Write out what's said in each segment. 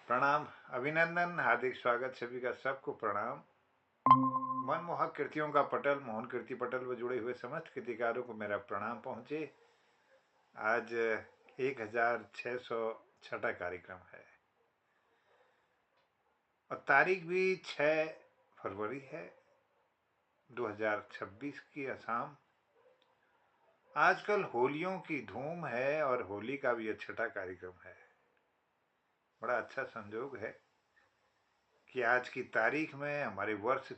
प्रणाम, अभिनंदन, हार्दिक स्वागत सभी का, सबको प्रणाम। मनमोहक कृतियों का पटल, मोहन कीर्ति पटल पर जुड़े हुए समस्त कृतिकारों को मेरा प्रणाम पहुँचे। आज 1606 कार्यक्रम है और तारीख भी 6 फरवरी है 2026 की असम। आजकल होलियों की धूम है और होली का भी 6ठा कार्यक्रम है। बड़ा अच्छा संजोग है कि आज की तारीख में हमारे वर्ष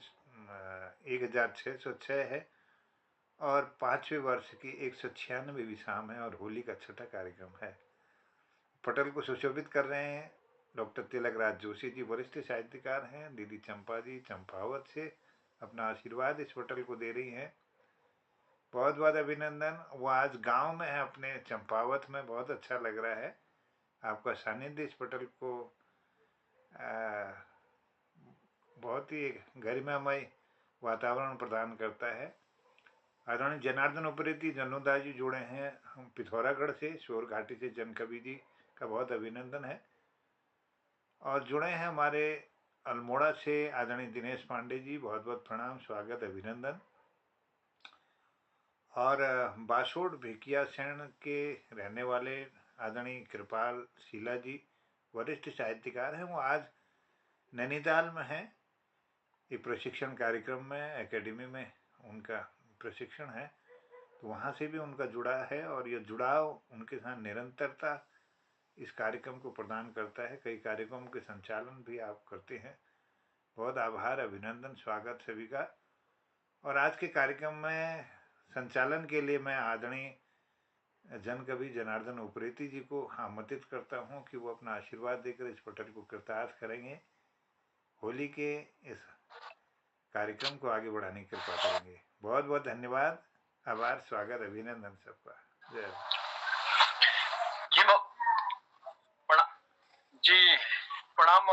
1606 है और 5वें वर्ष की 196वीं शाम है और होली का 6ठा कार्यक्रम है। पटल को सुशोभित कर रहे हैं डॉक्टर तिलक राज जोशी जी, वरिष्ठ साहित्यकार हैं। दीदी चंपा जी चंपावत से अपना आशीर्वाद इस पटल को दे रही हैं। बहुत बहुत अभिनंदन। वो आज गांव में है अपने चंपावत में, बहुत अच्छा लग रहा है। आपका सानिध्य इस पटल को बहुत ही गरिमामय वातावरण प्रदान करता है। आदरणीय जनार्दन उप्रेती जन्नूदास जी जुड़े हैं हम पिथौरागढ़ से, शोर घाटी से। जनकवि जी का बहुत अभिनंदन है। और जुड़े हैं हमारे अल्मोड़ा से आदरणीय दिनेश पांडे जी, बहुत बहुत प्रणाम, स्वागत, अभिनंदन। और बासोड़ भिकिया सेन के रहने वाले आदरणीय कृपाल शीला जी, वरिष्ठ साहित्यकार हैं। वो आज नैनीताल में हैं, ये प्रशिक्षण कार्यक्रम में, एकेडमी में उनका प्रशिक्षण है, तो वहाँ से भी उनका जुड़ा है और ये जुड़ाव उनके साथ निरंतरता इस कार्यक्रम को प्रदान करता है। कई कार्यक्रमों के संचालन भी आप करते हैं, बहुत आभार, अभिनंदन, स्वागत सभी का। और आज के कार्यक्रम में संचालन के लिए मैं आदरणीय जनकवि जनार्दन उप्रेती जी को आमंत्रित करता हूँ कि वो अपना आशीर्वाद देकर इस पटल को कृतार्थ करेंगे, होली के इस कार्यक्रम को आगे बढ़ाने की कृपा करेंगे। बहुत बहुत धन्यवाद, आभार, स्वागत, अभिनंदन सबका। जय जी प्रणा, जी प्रणाम,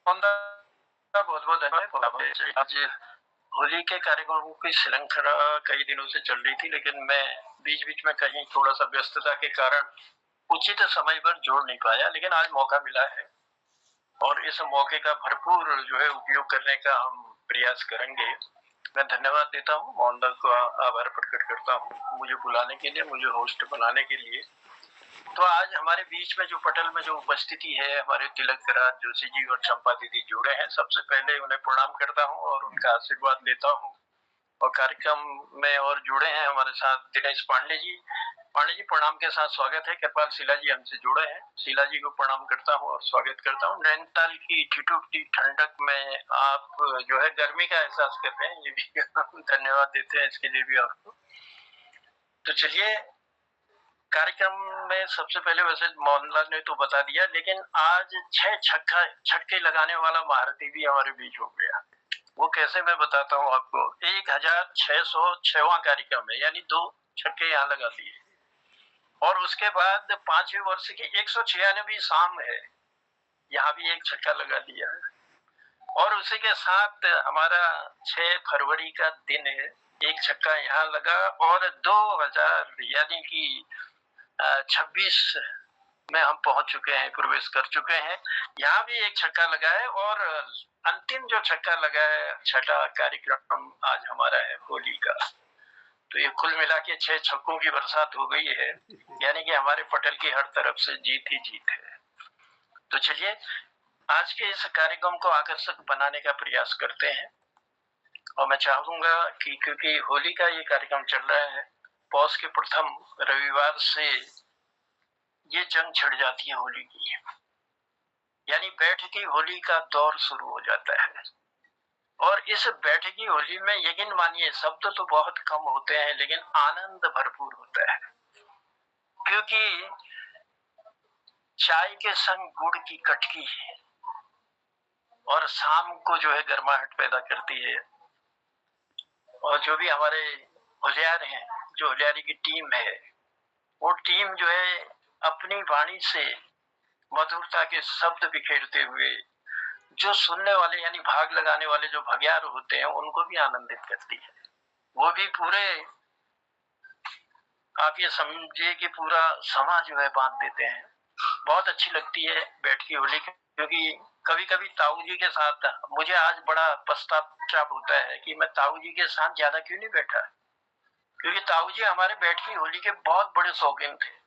बहुत बहुत धन्यवाद। आज होली के कार्यक्रमों की श्रृंखला कई दिनों से चल रही थी, लेकिन मैं बीच बीच में कहीं थोड़ा सा व्यस्तता के कारण उचित समय पर जोड़ नहीं पाया, लेकिन आज मौका मिला है और इस मौके का भरपूर जो है उपयोग करने का हम प्रयास करेंगे। मैं धन्यवाद देता हूँ, मोहनदास को आभार प्रकट करता हूँ मुझे बुलाने के लिए, मुझे होस्ट बनाने के लिए। तो आज हमारे बीच में जो पटल में जो उपस्थिति है, हमारे तिलक राज जोशी जी और चंपा दीदी जुड़े हैं। सबसे पहले उन्हें प्रणाम करता हूँ और उनका आशीर्वाद लेता हूँ। और कार्यक्रम में और जुड़े हैं हमारे साथ दिनेश पांडे जी। पांडे जी प्रणाम के साथ स्वागत है। कृपाल शीला जी हमसे जुड़े हैं, शीला जी को प्रणाम करता हूँ और स्वागत करता हूँ। नैनीताल की ठिठुरती ठंडक में आप जो है गर्मी का एहसास कर रहे हैं, ये भी धन्यवाद देते हैं इसके लिए भी आपको। तो चलिए, कार्यक्रम में सबसे पहले वैसे मोहनलाल ने तो बता दिया, लेकिन आज 6 छक्के लगाने वाला महारथी भी हमारे बीच हो गया। वो कैसे, मैं बताता हूँ आपको। 1606वां कार्यक्रम है, यानी 2 छक्के यहाँ लगा दिए। और उसके बाद 5वें वर्ष की 196वीं शाम है, यहाँ भी 1 छक्का लगा दिया है। और उसी के साथ हमारा 6 फरवरी का दिन है, 1 छक्का यहाँ लगा। और 2000 यानी कि 26 में हम पहुंच चुके हैं, प्रवेश कर चुके हैं। यहाँ भी 1 छक्का लगा है और अंतिम जो छक्का लगा है, 6ठा कार्यक्रम आज हमारा है होली का। तो ये कुल मिला के 6 छक्कों की बरसात हो गई है, यानी कि हमारे पटल की हर तरफ से जीत ही जीत है। तो चलिए, आज के इस कार्यक्रम को आकर्षक बनाने का प्रयास करते हैं। और मैं चाहूंगा कि क्योंकि होली का ये कार्यक्रम चल रहा है, पौष के प्रथम रविवार से ये जंग छिड़ जाती है होली की, यानी बैठकी होली का दौर शुरू हो जाता है। और इस बैठकी होली में यकीन मानिए शब्द तो बहुत कम होते हैं, लेकिन आनंद भरपूर होता है। क्योंकि चाय के संग गुड़ की कटकी और शाम को जो है गर्माहट पैदा करती है। और जो भी हमारे होलियार हैं, जो होलियारी की टीम है, वो टीम जो है अपनी वाणी से मधुरता के शब्द बिखेरते हुए जो सुनने वाले यानी भाग लगाने वाले जो भगियार होते हैं, उनको भी आनंदित करती है। वो भी पूरे, आप ये समझिए कि पूरा समा जो है बांध देते हैं। बहुत अच्छी लगती है बैठकी होली, क्योंकि कभी कभी ताऊ जी के साथ मुझे आज बड़ा पश्चाताप होता है कि मैं ताऊ जी के साथ ज्यादा क्यों नहीं बैठा, क्योंकि ताऊ जी हमारे बैठकी होली के बहुत बड़े शौकीन थे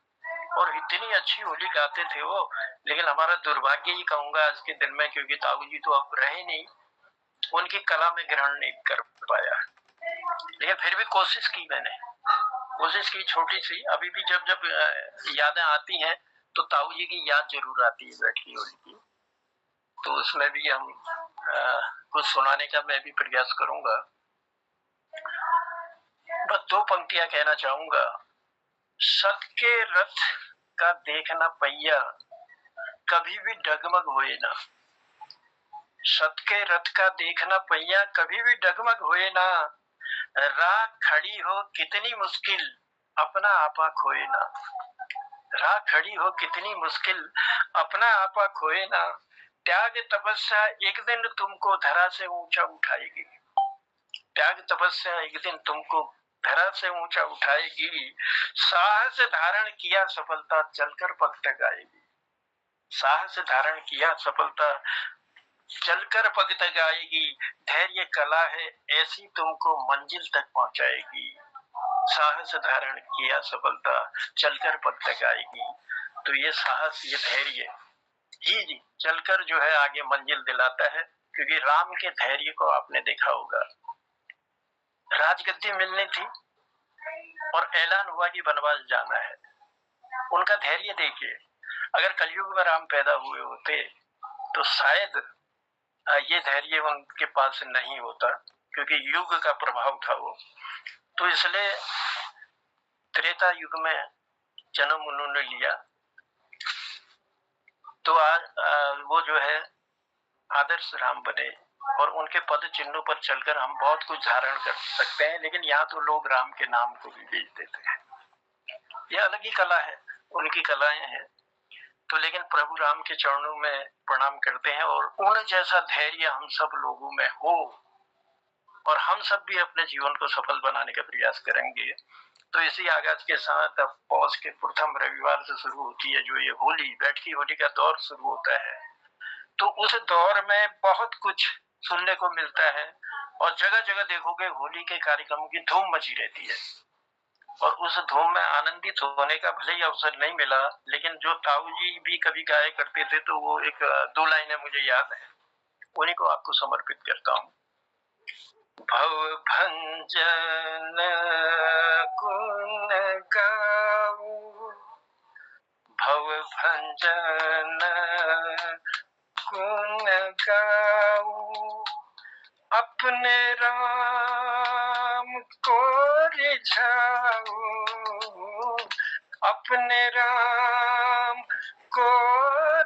और इतनी अच्छी होली गाते थे वो। लेकिन हमारा दुर्भाग्य ही कहूंगा आज के दिन में, क्योंकि ताऊ जी तो अब रहे नहीं, उनकी कला में ग्रहण नहीं कर पाया। लेकिन फिर भी कोशिश की मैंने, कोशिश की छोटी सी। अभी भी जब जब यादें आती हैं तो ताऊ जी की याद जरूर आती है बैठकी होली की, तो उसमें भी हम कुछ सुनाने का मैं भी प्रयास करूंगा। बस दो पंक्तियां कहना चाहूंगा। सत के रथ का देखना पहिया, कभी भी डगमग होए ना। सत के रथ का देखना पहिया, कभी भी डगमग होए ना। राह खड़ी हो कितनी मुश्किल, अपना आपा खोए ना। राह खड़ी हो कितनी मुश्किल, अपना आपा खोए ना। त्याग तपस्या एक दिन तुमको धरा से ऊंचा उठाएगी। त्याग तपस्या एक दिन तुमको धरा से ऊंचा उठाएगी। साहस धारण किया सफलता चलकर पग तक आएगी। साहस धारण किया सफलता चलकर पग तक आएगी। धैर्य कला है ऐसी तुमको मंजिल तक पहुंचाएगी। साहस धारण किया सफलता चलकर पग तक आएगी। तो ये साहस, ये धैर्य ही चलकर जो है आगे मंजिल दिलाता है। क्योंकि राम के धैर्य को आपने देखा होगा, राजगद्दी मिलनी थी और ऐलान हुआ कि वनवास जाना है। उनका धैर्य देखिए, अगर कलयुग में राम पैदा हुए होते तो शायद ये धैर्य उनके पास नहीं होता, क्योंकि युग का प्रभाव था वो। तो इसलिए त्रेता युग में जन्म उन्होंने लिया, तो आज वो जो है आदर्श राम बने और उनके पद चिन्हों पर चलकर हम बहुत कुछ धारण कर सकते हैं। लेकिन यहाँ तो लोग राम के नाम को भी बेच देते हैं, यह अलग ही कला है, उनकी कलाएं हैं। तो लेकिन प्रभु राम के चरणों में प्रणाम करते हैं और उन जैसा धैर्य हम सब लोगों में हो और हम सब भी अपने जीवन को सफल बनाने का प्रयास करेंगे। तो इसी आगाज के साथ अब पौष के प्रथम रविवार से शुरू होती है जो ये होली, बैठकी होली का दौर शुरू होता है। तो उस दौर में बहुत कुछ सुनने को मिलता है और जगह जगह देखोगे होली के कार्यक्रमों की धूम मची रहती है। और उस धूम में आनंदित होने का भले ही अवसर नहीं मिला, लेकिन जो ताऊ जी भी कभी गाया करते थे तो वो एक दो लाइनें मुझे याद है, उन्हीं को आपको समर्पित करता हूँ। भव भंजन गुण गाऊं, भव भंजन गुण गाऊं, अपने राम को रिझाऊं, अपने राम को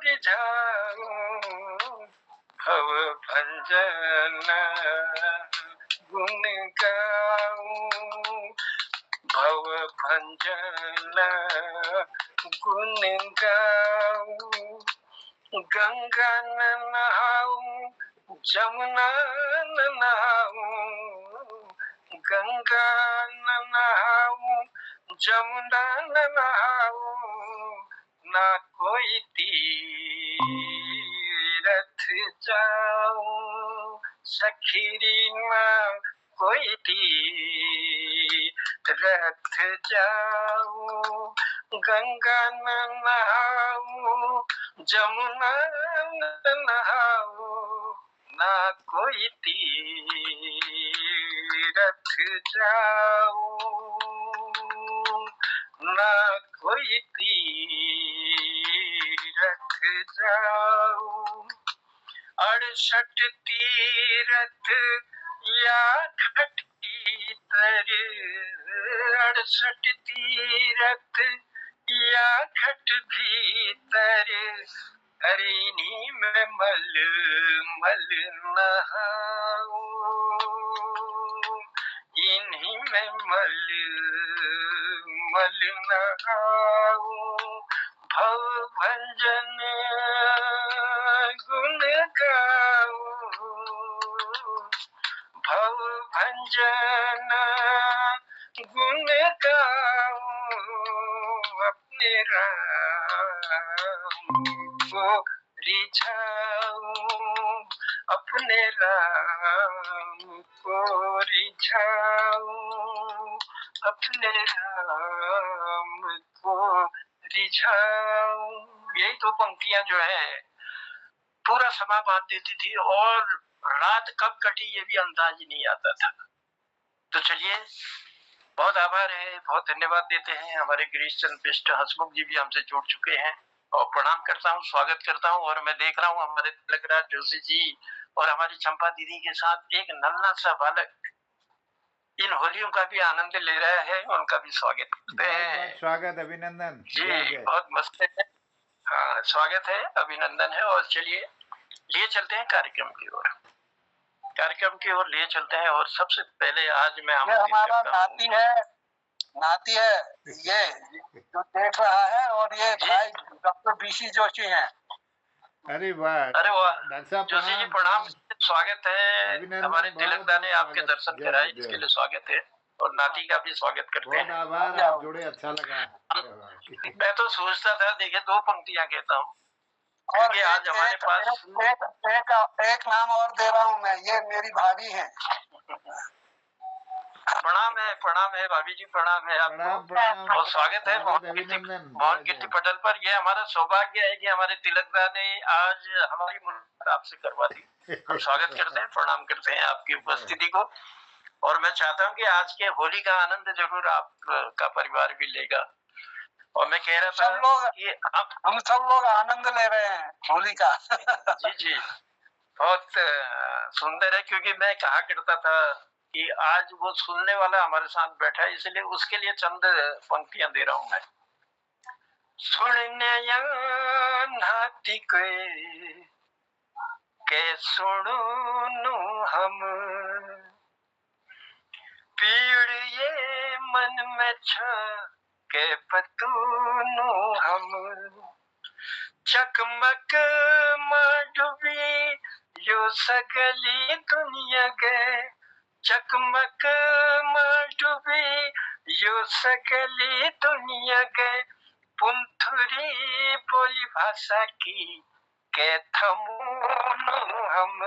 रिझाऊं। भव भंजन गुण गाऊं, भव भंजन गुण गाऊं। गंगा न नहाऊं, जमुना न नहाऊं, गंगा न नहाऊं, जमुना न नहाऊं। ना कोई तीरथ जाऊं, सखीरी ना कोई तीरथ जाऊं। गंगा न नहाऊं, जमुना न नहाऊं, ना कोई तीरथ जाऊं, ना कोई तीरथ जाऊं। 68 तीरथ या घटी तर, 68 तीरथ या घट भीतर, अरे इन्हीं में मल मल नहाऊं, इन्हीं में मल मल नहाऊं। भव भंजन गुण गाऊं, भव भंजन गुण गाऊं, अपने राम राम को रिझाऊं, अपने राम को रिझाऊं, अपने राम को रिझाऊं। यही तो पंक्तियां जो है पूरा समा बांध देती थी, और रात कब कटी ये भी अंदाज नहीं आता था। तो चलिए, बहुत आभार है, बहुत धन्यवाद देते हैं। हमारे गिरीश चंद्र बिष्ट हंसमुख जी भी हमसे जुड़ चुके हैं, और प्रणाम करता हूँ, स्वागत करता हूँ। और मैं देख रहा हूँ हमारे तिलकराज जोशी जी और हमारी चंपा दीदी के साथ एक नन्हा सा बालक इन होलियों का भी आनंद ले रहा है, उनका भी स्वागत करते हैं। स्वागत, अभिनंदन जी, जय। बहुत मस्त है। हाँ, स्वागत है, अभिनंदन है। और चलिए लिए चलते हैं कार्यक्रम की ओर, कार्यक्रम की ओर लिए चलते हैं। और सबसे पहले आज मैं हमारा नाती है ये जो देख रहा है, और ये भाई डॉक्टर बीसी जोशी हैं। अरे वाह, अरे वाह, डॉक्टर साहब जोशी जी प्रणाम, स्वागत है। हमारे तिलकदा ने आपके दर्शन कराए, इसके लिए स्वागत है। और नाती का भी स्वागत करते हैं। बहुत आभार, आप जुड़े, अच्छा लगा। मैं तो सोचता था, देखिए 2 पंक्तियां कहता हूँ, और आज हमारे पास एक नाम और दे रहा हूँ मैं, ये मेरी भाभी है। प्रणाम है भाभी जी, प्रणाम है आपको, और स्वागत है मोहन कीर्ति पटेल पर। यह हमारा सौभाग्य है कि हमारे तिलकदा ने आज हमारी मुलाकात आपसे करवा दी। हम स्वागत करते हैं, प्रणाम करते हैं आपकी उपस्थिति को। और मैं चाहता हूँ कि आज के होली का आनंद जरूर आपका परिवार भी लेगा। और मैं कह रहा था कि हम सब लोग आनंद ले रहे हैं होली का। जी जी, बहुत सुंदर है, क्योंकि मैं कहा करता था कि आज वो सुनने वाला हमारे साथ बैठा है, इसलिए उसके लिए चंद पंक्तियां दे रहा हूं मैं। सुनने नाती के सुनो हम, पीड़ ये मन में छ के पतूनु हम, चकमक माडुबी यो सगली दुनिया गे, चकमक माडुबी यो सगली दुनिया गे, पुंथुरी बोली भाषा की के थमूनु हम,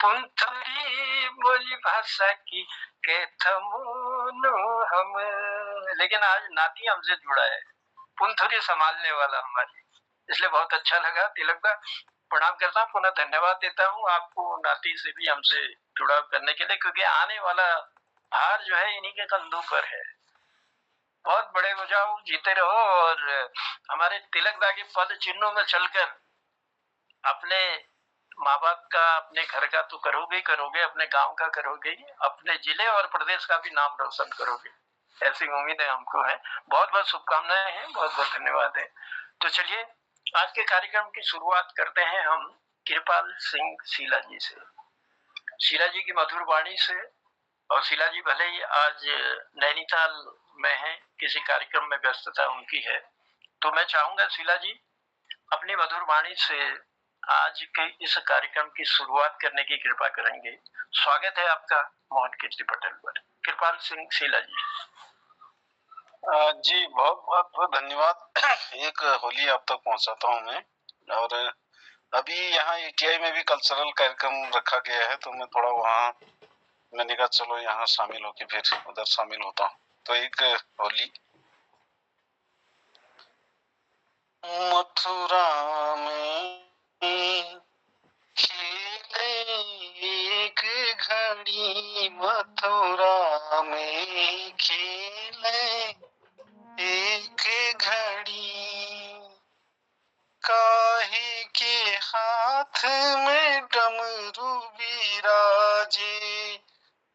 पुंथुरी बोली भाषा की के थमूनु हम। लेकिन आज नाती हमसे जुड़ा है, पुंथुरी संभालने वाला हमारी, इसलिए बहुत अच्छा लगा। तिलकदा प्रणाम करता हूँ, पुनः धन्यवाद देता हूँ आपको नाती से भी हमसे जुड़ाव करने के लिए, क्योंकि आने वाला हार जो है इन्हीं के कंधों पर है। बहुत बड़े हो जाओ, जीते रहो, और हमारे तिलकदा के पद चिन्हों में चलकर अपने माँ बाप का, अपने घर का तो करोगे ही करोगे, अपने गांव का करोगे, अपने जिले और प्रदेश का भी नाम रोशन करोगे, ऐसी उम्मीद है हमको है। बहुत बहुत शुभकामनाएं हैं, बहुत बहुत धन्यवाद है। तो चलिए आज के कार्यक्रम की शुरुआत करते हैं हम कृपाल सिंह शीला जी से, शीला जी की मधुर वाणी से। और शीला जी भले ही आज नैनीताल में है, किसी कार्यक्रम में व्यस्तता उनकी है, तो मैं चाहूंगा शीला जी अपनी मधुर वाणी से आज के इस कार्यक्रम की शुरुआत करने की कृपा करेंगे। स्वागत है आपका मोहन कीर्ति पटेल पर। कृपाल सिंह शीला जी। जी बहुत बहुत धन्यवाद। एक होली आप तक पहुंचाता हूं मैं, और अभी यहाँ ATI में भी कल्चरल कार्यक्रम रखा गया है, तो मैं थोड़ा वहाँ, मैंने कहा चलो यहाँ शामिल होके फिर उधर शामिल होता हूँ। तो एक होली। मथुरा में खेले एक घड़ी, मथुरा में खेले एक घड़ी, काहे के हाथ में डमरू बिराजे,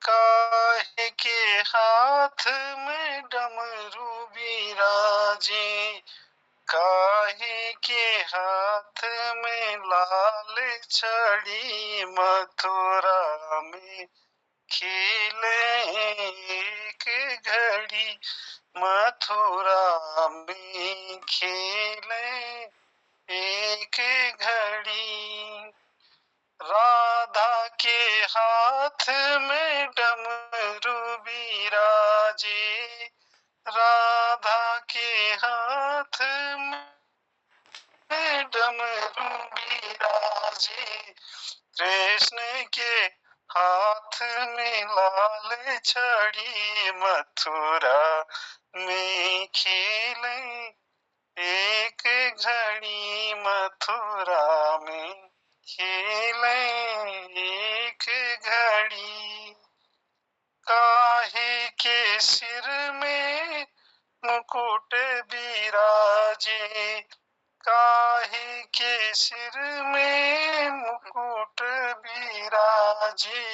काहे के हाथ में डमरू बिराजे, काहे के हाथ में लाल छड़ी, मथुरा में खेले एक घड़ी, मथुरा में खेले एक घड़ी, राधा के हाथ में डमरू बिराजे, राधा के हाथ में जी। कृष्ण के हाथ में लाल छड़ी, मथुरा में खेले एक घड़ी, मथुरा में खेले एक घड़ी। काहे के सिर में मुकुट बिराजे, काहे के सिर में मुकुट बिराजे,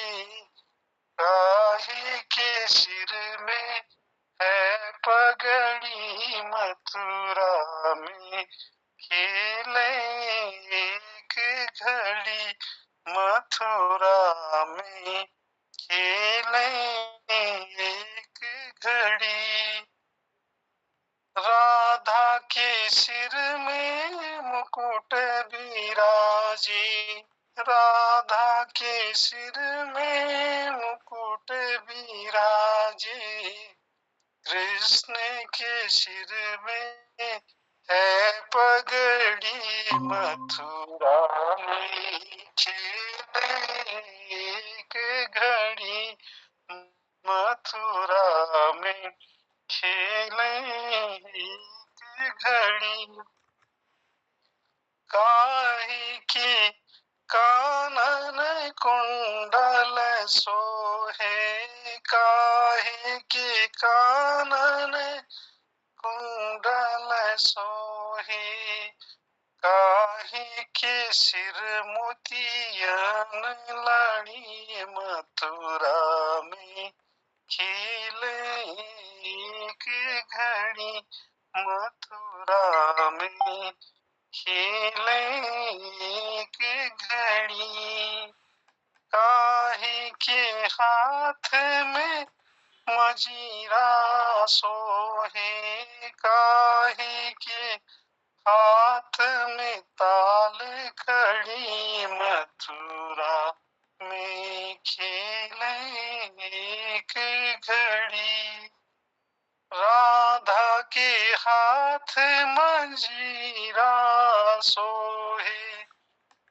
काहे के सिर में है पगड़ी, मथुरा में खेले एक घड़ी, मथुरा में खेले एक घड़ी। राधा के सिर में मुकुट बिराजे, राधा के सिर में मुकुट बिराजे, कृष्ण के सिर में है पगड़ी, मथुरा में खेले एक घड़ी, मथुरा में खेले एक घड़ी। काहे के कानन कुंडल सोहे, काहे के कानन कुंडल सोहे, काहे के सिर मोतियन लड़ी, मथुरा में खेले एक घड़ी, मथुरा में खेले एक घड़ी। काहे के हाथ में मजीरा सोहे, काहे के हाथ में ताल खड़ी, मथुरा में खेले एक घड़ी। राधा के हाथ मंजीरा सोहे,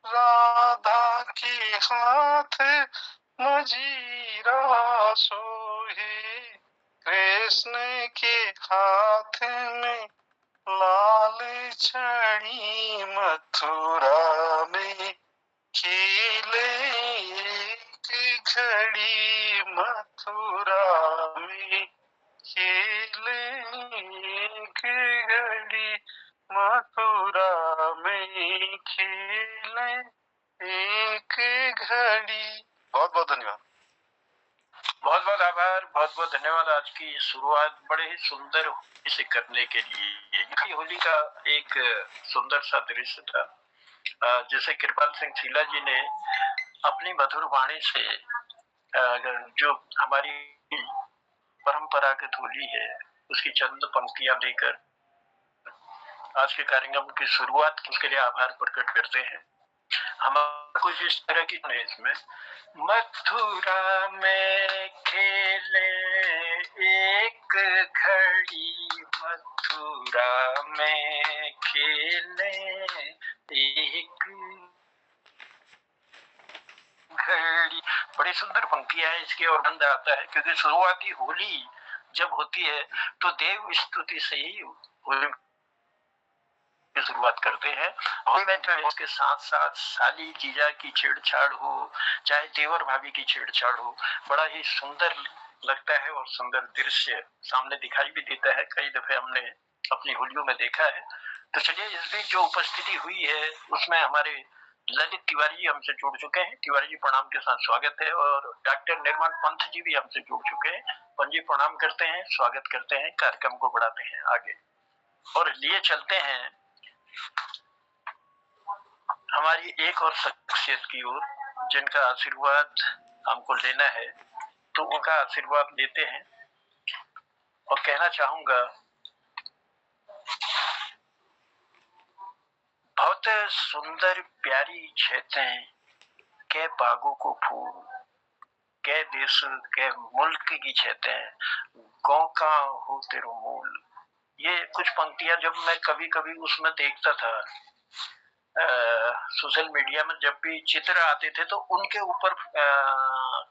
राधा के हाथ मजीरा सोहे, कृष्ण के हाथ में लाल छड़ी, मथुरा में खेले एक घड़ी, मथुरा में खेले एक घड़ी, मथुरा में खेले एक घड़ी। बहुत बहुत धन्यवाद। बहुत बहुत आभार, बहुत बहुत धन्यवाद। आज की शुरुआत बड़े ही सुंदर इसे करने के लिए। होली का एक सुंदर सा दृश्य था, जैसे कृपाल सिंह शीला जी ने अपनी मधुर वाणी से जो हमारी परंपरागत होली है उसकी चंद पंक्तियां देकर आज के कार्यक्रम की शुरुआत उसके लिए आभार प्रकट करते हैं। हमारा कुछ इस तरह की है इसमें, मथुरा में खेले एक घड़ी, मथुरा में खेले एक घड़ी। बड़ी सुंदर पंक्तियां है इसकी और आनंद आता है, क्योंकि शुरुआती होली जब होती है तो देव स्तुति से ही होली की शुरुआत करते हैं। होली में जो इसके साथ साथ साली जीजा की छेड़छाड़ हो, चाहे देवर भाभी की छेड़छाड़ हो, बड़ा ही सुंदर लगता है और सुंदर दृश्य सामने दिखाई भी देता है। कई दफे हमने अपनी होलियों में देखा है। तो चलिए, इस बीच जो उपस्थिति हुई है उसमें हमारे ललित तिवारी जी हमसे जुड़ चुके हैं। तिवारी जी प्रणाम के साथ स्वागत है। और डॉक्टर निर्मल पंत जी भी हमसे जुड़ चुके हैं। पंत जी प्रणाम करते हैं, स्वागत करते हैं, कार्यक्रम को बढ़ाते हैं आगे और लिए चलते हैं हमारी एक और शख्सियत की ओर जिनका आशीर्वाद हमको लेना है। तो उनका आशीर्वाद लेते हैं और कहना चाहूंगा, बहुत सुंदर प्यारी छेतें के बागों को फूल, के देश के मुल्क की छेतें, गौ का हो तेरो मूल। ये कुछ पंक्तियां जब मैं कभी कभी उसमें देखता था सोशल मीडिया में जब भी चित्र आते थे तो उनके ऊपर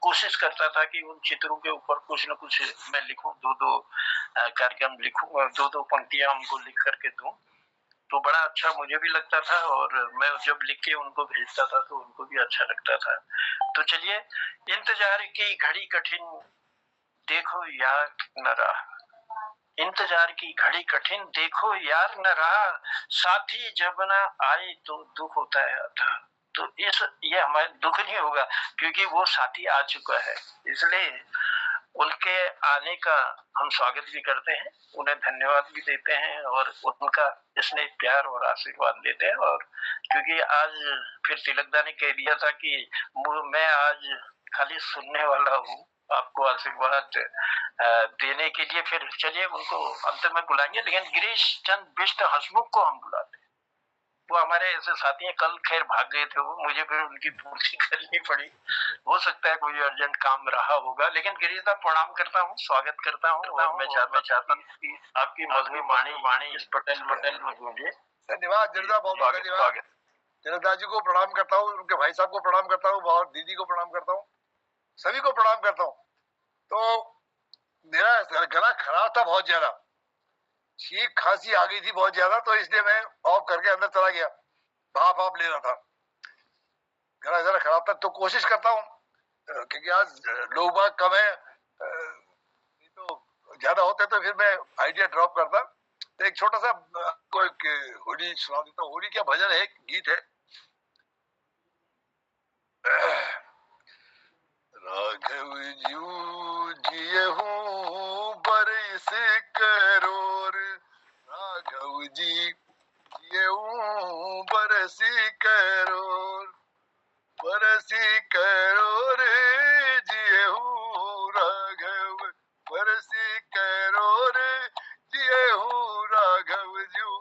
कोशिश करता था कि उन चित्रों के ऊपर कुछ न कुछ मैं लिखूं, दो कार्यक्रम लिखूं, दो पंक्तियां उनको लिख करके दूं। तो बड़ा अच्छा मुझे भी लगता था और मैं जब लिख के उनको भेजता था तो उनको भी अच्छा लगता था। तो चलिए, इंतजार की घड़ी कठिन देखो यार न रहा, इंतजार की घड़ी कठिन देखो यार न रहा, साथी जब न आए तो दुख होता है अथा। तो ये हमारे दुख नहीं होगा क्योंकि वो साथी आ चुका है, इसलिए उनके आने का हम स्वागत भी करते हैं, उन्हें धन्यवाद भी देते हैं और उनका स्नेह प्यार और आशीर्वाद देते हैं। और क्योंकि आज फिर तिलकदा ने कह दिया था कि मैं आज खाली सुनने वाला हूँ, आपको आशीर्वाद देने के लिए फिर चलिए उनको अंत में बुलाएंगे। लेकिन गिरीश चंद बिष्ट हसमुख को हम बुलाते हैं, वो हमारे ऐसे साथी हैं, कल खैर भाग गए थे वो, मुझे फिर उनकी पूर्ति करनी पड़ी, हो सकता है कोई अर्जेंट काम रहा होगा। लेकिन गिरीश साहब प्रणाम करता हूँ, स्वागत करता हूँ और मैं चाहता हूँ कि आपकी मधुर वाणी इस पटेल में गूंजे। धन्यवाद जनता, बहुत बहुत धन्यवाद। जनता जी को प्रणाम करता हूँ, उनके भाई साहब को प्रणाम करता हूँ, और दीदी को प्रणाम करता हूँ, सभी को प्रणाम करता हूँ। तो मेरा गला खराब था बहुत ज्यादा, छींक खांसी आ गई थी बहुत ज्यादा, तो इसलिए मैं ऑफ करके अंदर चला गया, भाप ले रहा था, गला जरा खराब था। तो कोशिश करता हूँ क्योंकि आज लोग बाग कम है, तो ज्यादा होते तो फिर मैं आइडिया ड्रॉप करता। तो एक छोटा सा कोई होली सुना देता हूँ। होली क्या भजन है, गीत है। राघव जू जिये हूँ बरस करोड़, राघव जी जिये हूँ बरस करोड़, बरसी करोड़ जिये हूँ राघव, बरसी करोड़ जिये हूँ राघव जू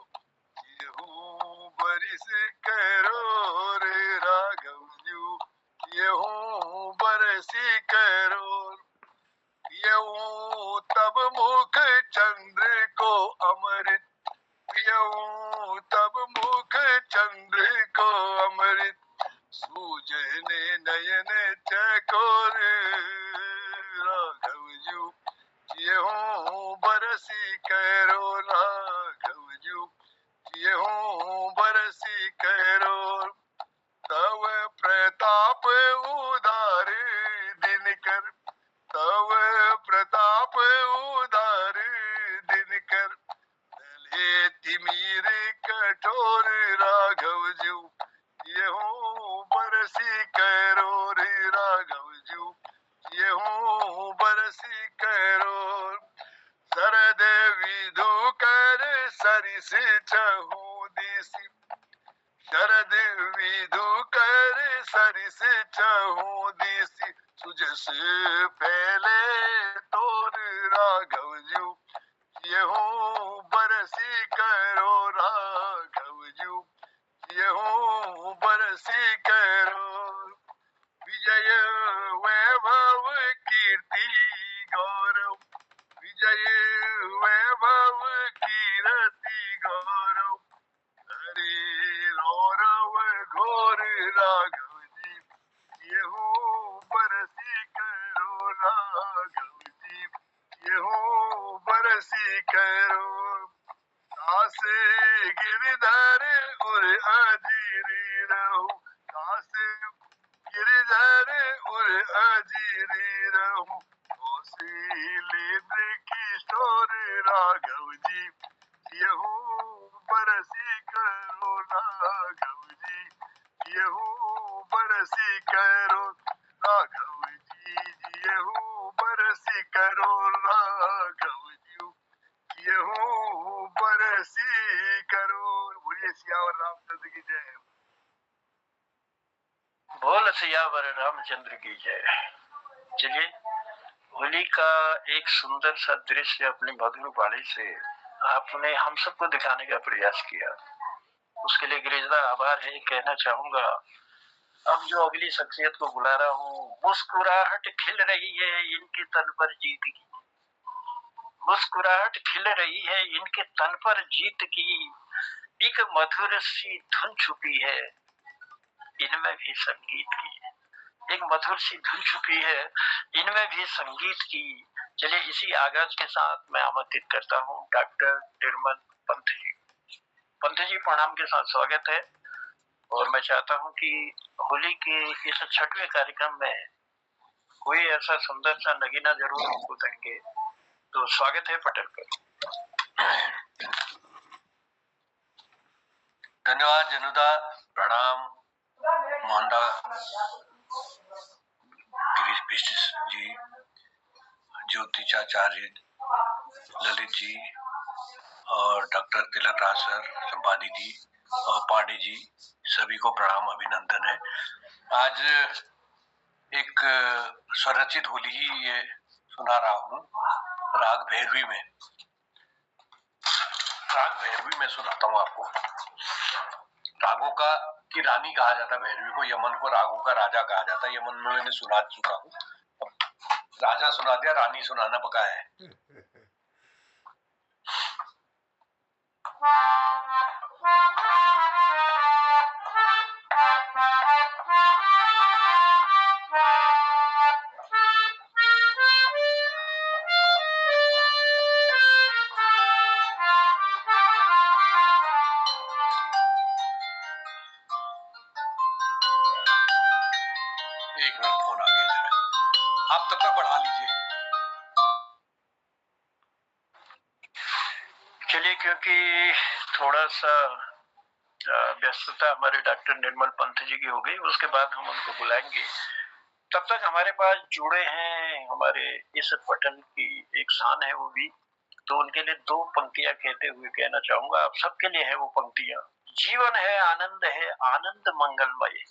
जिये हूँ बरस करोड़, राघव जू जिये हूँ बरसी करोड़, पियऊं तब मुख चंद्र को अमृत, पियऊं तब मुख चंद्र को अमृत, सूजने नयन चकोर, राघव जू जिये हूँ बरसी करोड़, राघव जू जिये हूँ बरसी करोड़, तव प्रताप उदार दिनकर, तव प्रताप उदार दिनकर, दले तिमिर कठोर, राघव जू जिये हूँ बरसी करोड़, राघव जू जिये हूँ बरसी करोड़, शरद विधु कर सरिस चहु दिसि, शरद विधु कर सरिस चहु दिसि, सुजस फैले तोर, राघव जू जिये हूँ बरसी करोड़, राघव जू जिये हूँ बरसी करोड़, विजय वैभव कीर्ति गौरव, विजय वैभव कीर्ति गौरव, हरि रौरव घोर, राघव जी जिये हूँ बरसी करोड़, राघव जी जिये हूँ बरसी करोड़, दास गिरधर उर अजीर रहूं, दास गिरधर उर अजीर रहूं, कौशलेंद्र किशोर, राघव जी जिये हूँ बरसी करोड़, राघव जी जिये हूँ बरसी करोड़, राघव जी जिये हूँ बरसी करोड़, राघव जी जिये हूँ बरसी करोड़। बोलिए सियावर रामचंद्र की जय। बोल सियावर रामचंद्र की जय। चलिए, होली का एक सुंदर सा दृश्य अपनी मधुर वाणी से आपने हम सबको दिखाने का प्रयास किया, उसके लिए गिरिजा आभार है कहना चाहूंगा। अब जो अगली शख्सियत को बुला रहा हूँ, मुस्कुराहट खिल रही है इनके तन पर जीत की, मुस्कुराहट खिल रही है इनके तन पर जीत की, एक मधुर सी धुन छुपी है इनमें भी संगीत की, एक मधुर सी धुन छुपी है इनमें भी संगीत की। चलिए इसी आगाज के साथ मैं आमंत्रित करता हूँ डॉक्टर निर्मल पंत जी। पंत जी प्रणाम के साथ स्वागत है। और मैं चाहता हूँ कि होली के इस 6वें कार्यक्रम में कोई ऐसा सुंदर सा नगीना जरूर हमको देंगे, तो स्वागत है पटल पर। धन्यवाद जनुदा, प्रणाम मोहनदास गिरीश बिष्ट जी, ज्योतिषाचार्य ललित जी और डॉक्टर तिलक राज सर, संपादी जी और पांडे जी, सभी को प्रणाम अभिनंदन है। आज एक स्वरचित होली ही ये सुना रहा हूँ राग भैरवी में। राग भैरवी में सुनाता हूँ आपको। रागों का की रानी कहा जाता है भैरवी को, यमन को रागों का राजा कहा जाता है। यमन में मैंने सुना चुका हूँ, राजा सुना दिया, रानी सुनाना पका है। एक मिनट, फोन आ गया जरा, आप तब तक बढ़ा लीजिए। चलिए, क्योंकि थोड़ा सा व्यस्तता हमारे डॉक्टर निर्मल पंत जी की हो गई, उसके बाद हम उनको बुलाएंगे। तब तक हमारे पास जुड़े हैं हमारे इस पठन की एक शान है वो भी, तो उनके लिए 2 पंक्तियां कहते हुए कहना चाहूंगा। आप सबके लिए है वो पंक्तियां। जीवन है आनंद मंगलमय,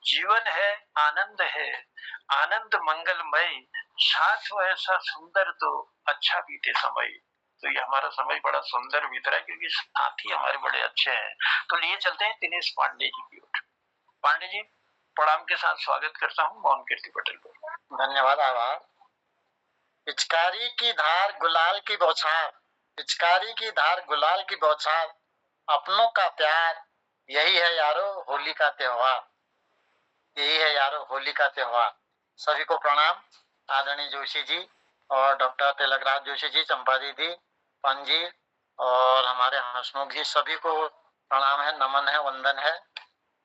जीवन है आनंद मंगलमय, साथ हो ऐसा सुंदर तो अच्छा बीते समय। तो ये हमारा समय बड़ा सुंदर बीत रहा है क्योंकि साथी हमारे बड़े अच्छे हैं। तो लिए चलते हैं दिनेश पांडे जी की ओर। पांडे जी प्रणाम के साथ स्वागत करता हूँ मौन कीर्ति पटेल को। धन्यवाद, आभार। पिचकारी की धार गुलाल की बौछार, पिचकारी की धार गुलाल की बौछार, अपनों का प्यार, यही है यारो होली का त्योहार, यही है यारो होली का त्योहार। सभी को प्रणाम। आदरणीय जोशी जी और डॉक्टर तिलकराज जोशी जी, चंपा दीदी, पंजी और हमारे हंसमुख जी, सभी को प्रणाम है, नमन है, वंदन है।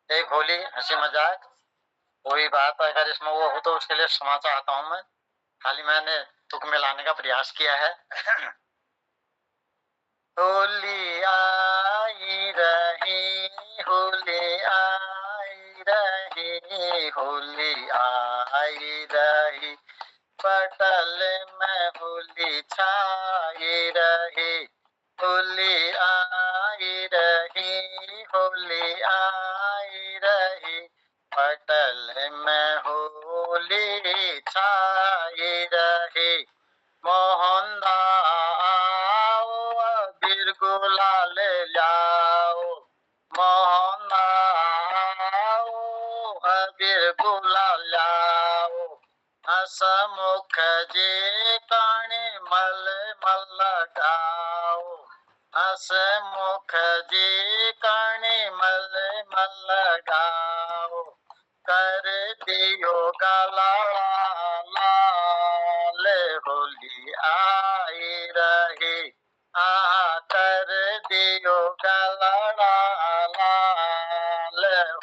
एक होली हंसी मजाक कोई बात अगर इसमें वो हो तो उसके लिए क्षमा चाहता हूँ मैं। खाली मैंने तुक में लाने का प्रयास किया है। होली आई रही, होली आई रही, होली आई रही, पटल में होली छाई रही, होली आई रही, होली आई रही, पटल में होली छाई रही। मोहन आओ अबीर गुलाल लाओ, मोहन आओ अबीर गुलाल लाओ, हसमुख जी काणी मल मल लगाओ, हसमुख जी काणी मल मल लगाओ, कर दियो गला लाल, होली आई रही, कर दियो गला लाल,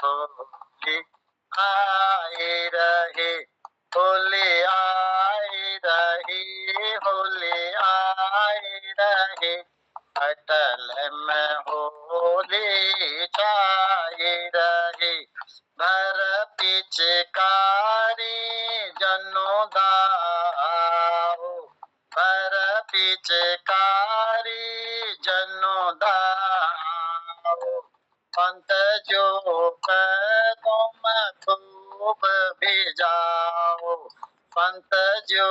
होली आई रही, होली आई रही, होली आई रही, अटल में होली छाई रही, भर पिचकारी जनो दाओ, भर पिचकारी जनो दाओ, पंत जो तुम खूब भी जाओ, पंत जो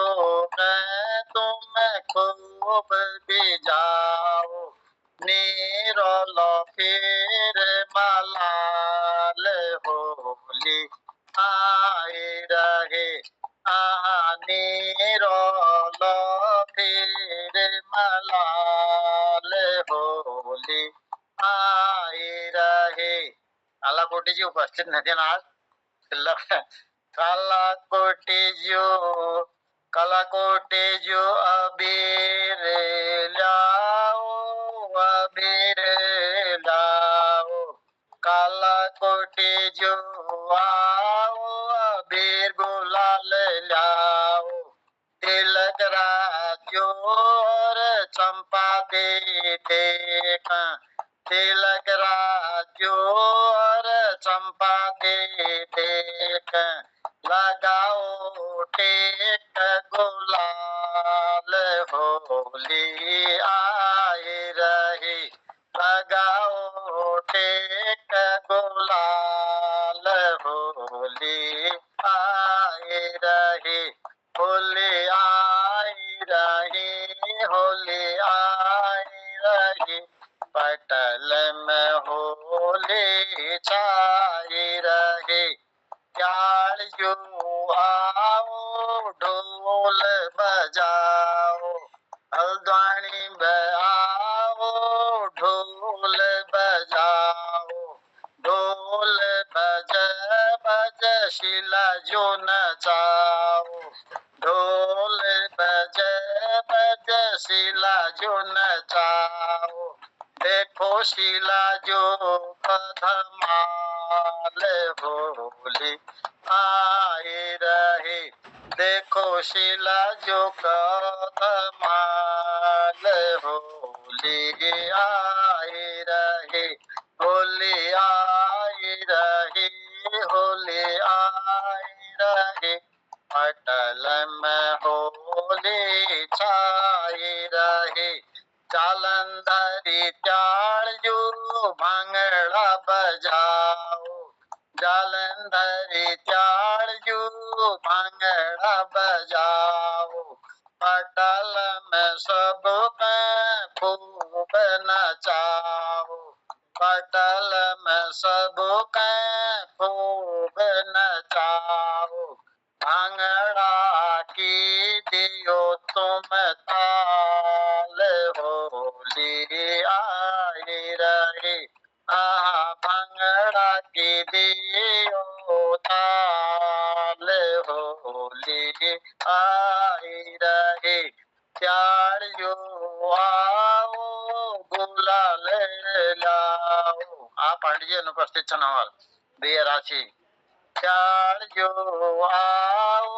तुम खूब भी जाओ, नीरोलो फिर मलाल, होली आई रहे, नीरोलो फिर मलाल, होली रहे। कालाकोटी जी उपस्थित नहीं थे ना आज। कालाकोटी जो अबीर लाओ, अबीर लाओ। कालाकोटी जो आओ, अबीर गुलाल लाओ। तिलक राजो और चंपा दे देख, तिलक राजो और चंपा दे देख। लगाओ टेक गुलाल, होली आए रहे। लगाओ टेक गुलाल, होली आए रहे। होली आई रही, होली आई रही। पटल में होली छाई रही। क्यालियो आओ, ढोल बजाओ। हल्द्वानी में आओ, ढोल बजाओ। ढोल बज बज शिला जो नचाओ। ढोल बज बज शिला जो नचाओ। देखो शिला जो धमाल, होली आए रहे। देखो शिला जो धमाल, होली आए रहे। होली आए रहे, होली आए रहे। अटल में होली छाई रहे। जालंधरी त्याळजो भांगड़ा बजाओ। जालंधरी त्याळजो भांगड़ा बजाओ। पटल में सब खूब नचाओ। पटल में सब खूब नचाओ। भांगड़ा की दियो तुम ताल, होली आई रहे। भांगड़ा की दियो ताल, होली आई रहे। त्याळियो आओ, गुलाल लाओ। पांडे जी अनुपस्थित छनवाल दिए राशि। त्याळियो आओ,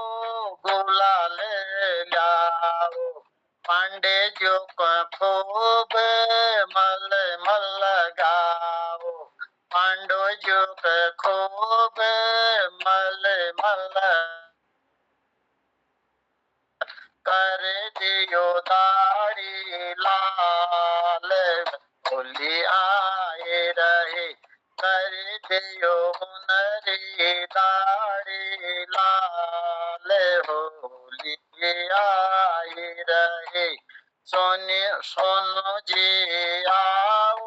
गुलाल लाओ। पांडे जो खूब मल मल गाओ। पांडो जो खूब मल मल कर दियो दाढ़ी लाल, होली आए रहे। कर दियो हुनरी दाढ़ी लाल, होली आए रहे। सोनू जी आओ,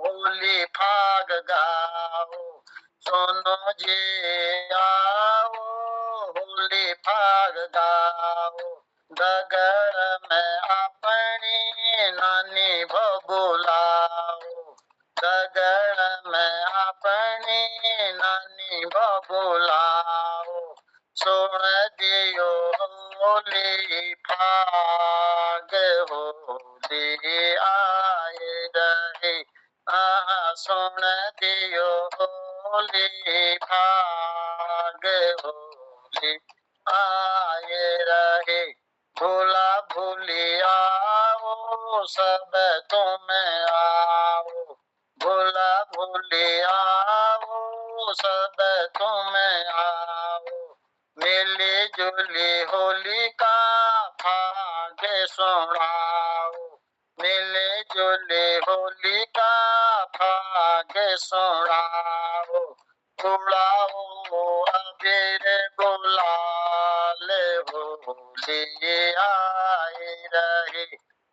होली फाग गाओ। सोनू जी आओ, होली फाग गाओ। गगड़ में अपनी नानी बुलाओ। गगड़ में अपनी नानी बुलाओ। सुन दियो होली फाग, होली आए रहे। सुन दियो होली फाग, होली आए रहे। भूला भूली आओ, सब तुम आओ। भूला भूली आओ, सब तुम आओ। मिली जुली होली का फाग सुनाओ। मिली जुली होली का फाग सुनाओ। उड़ाओ अबीर गुलाल, होली आए रहे।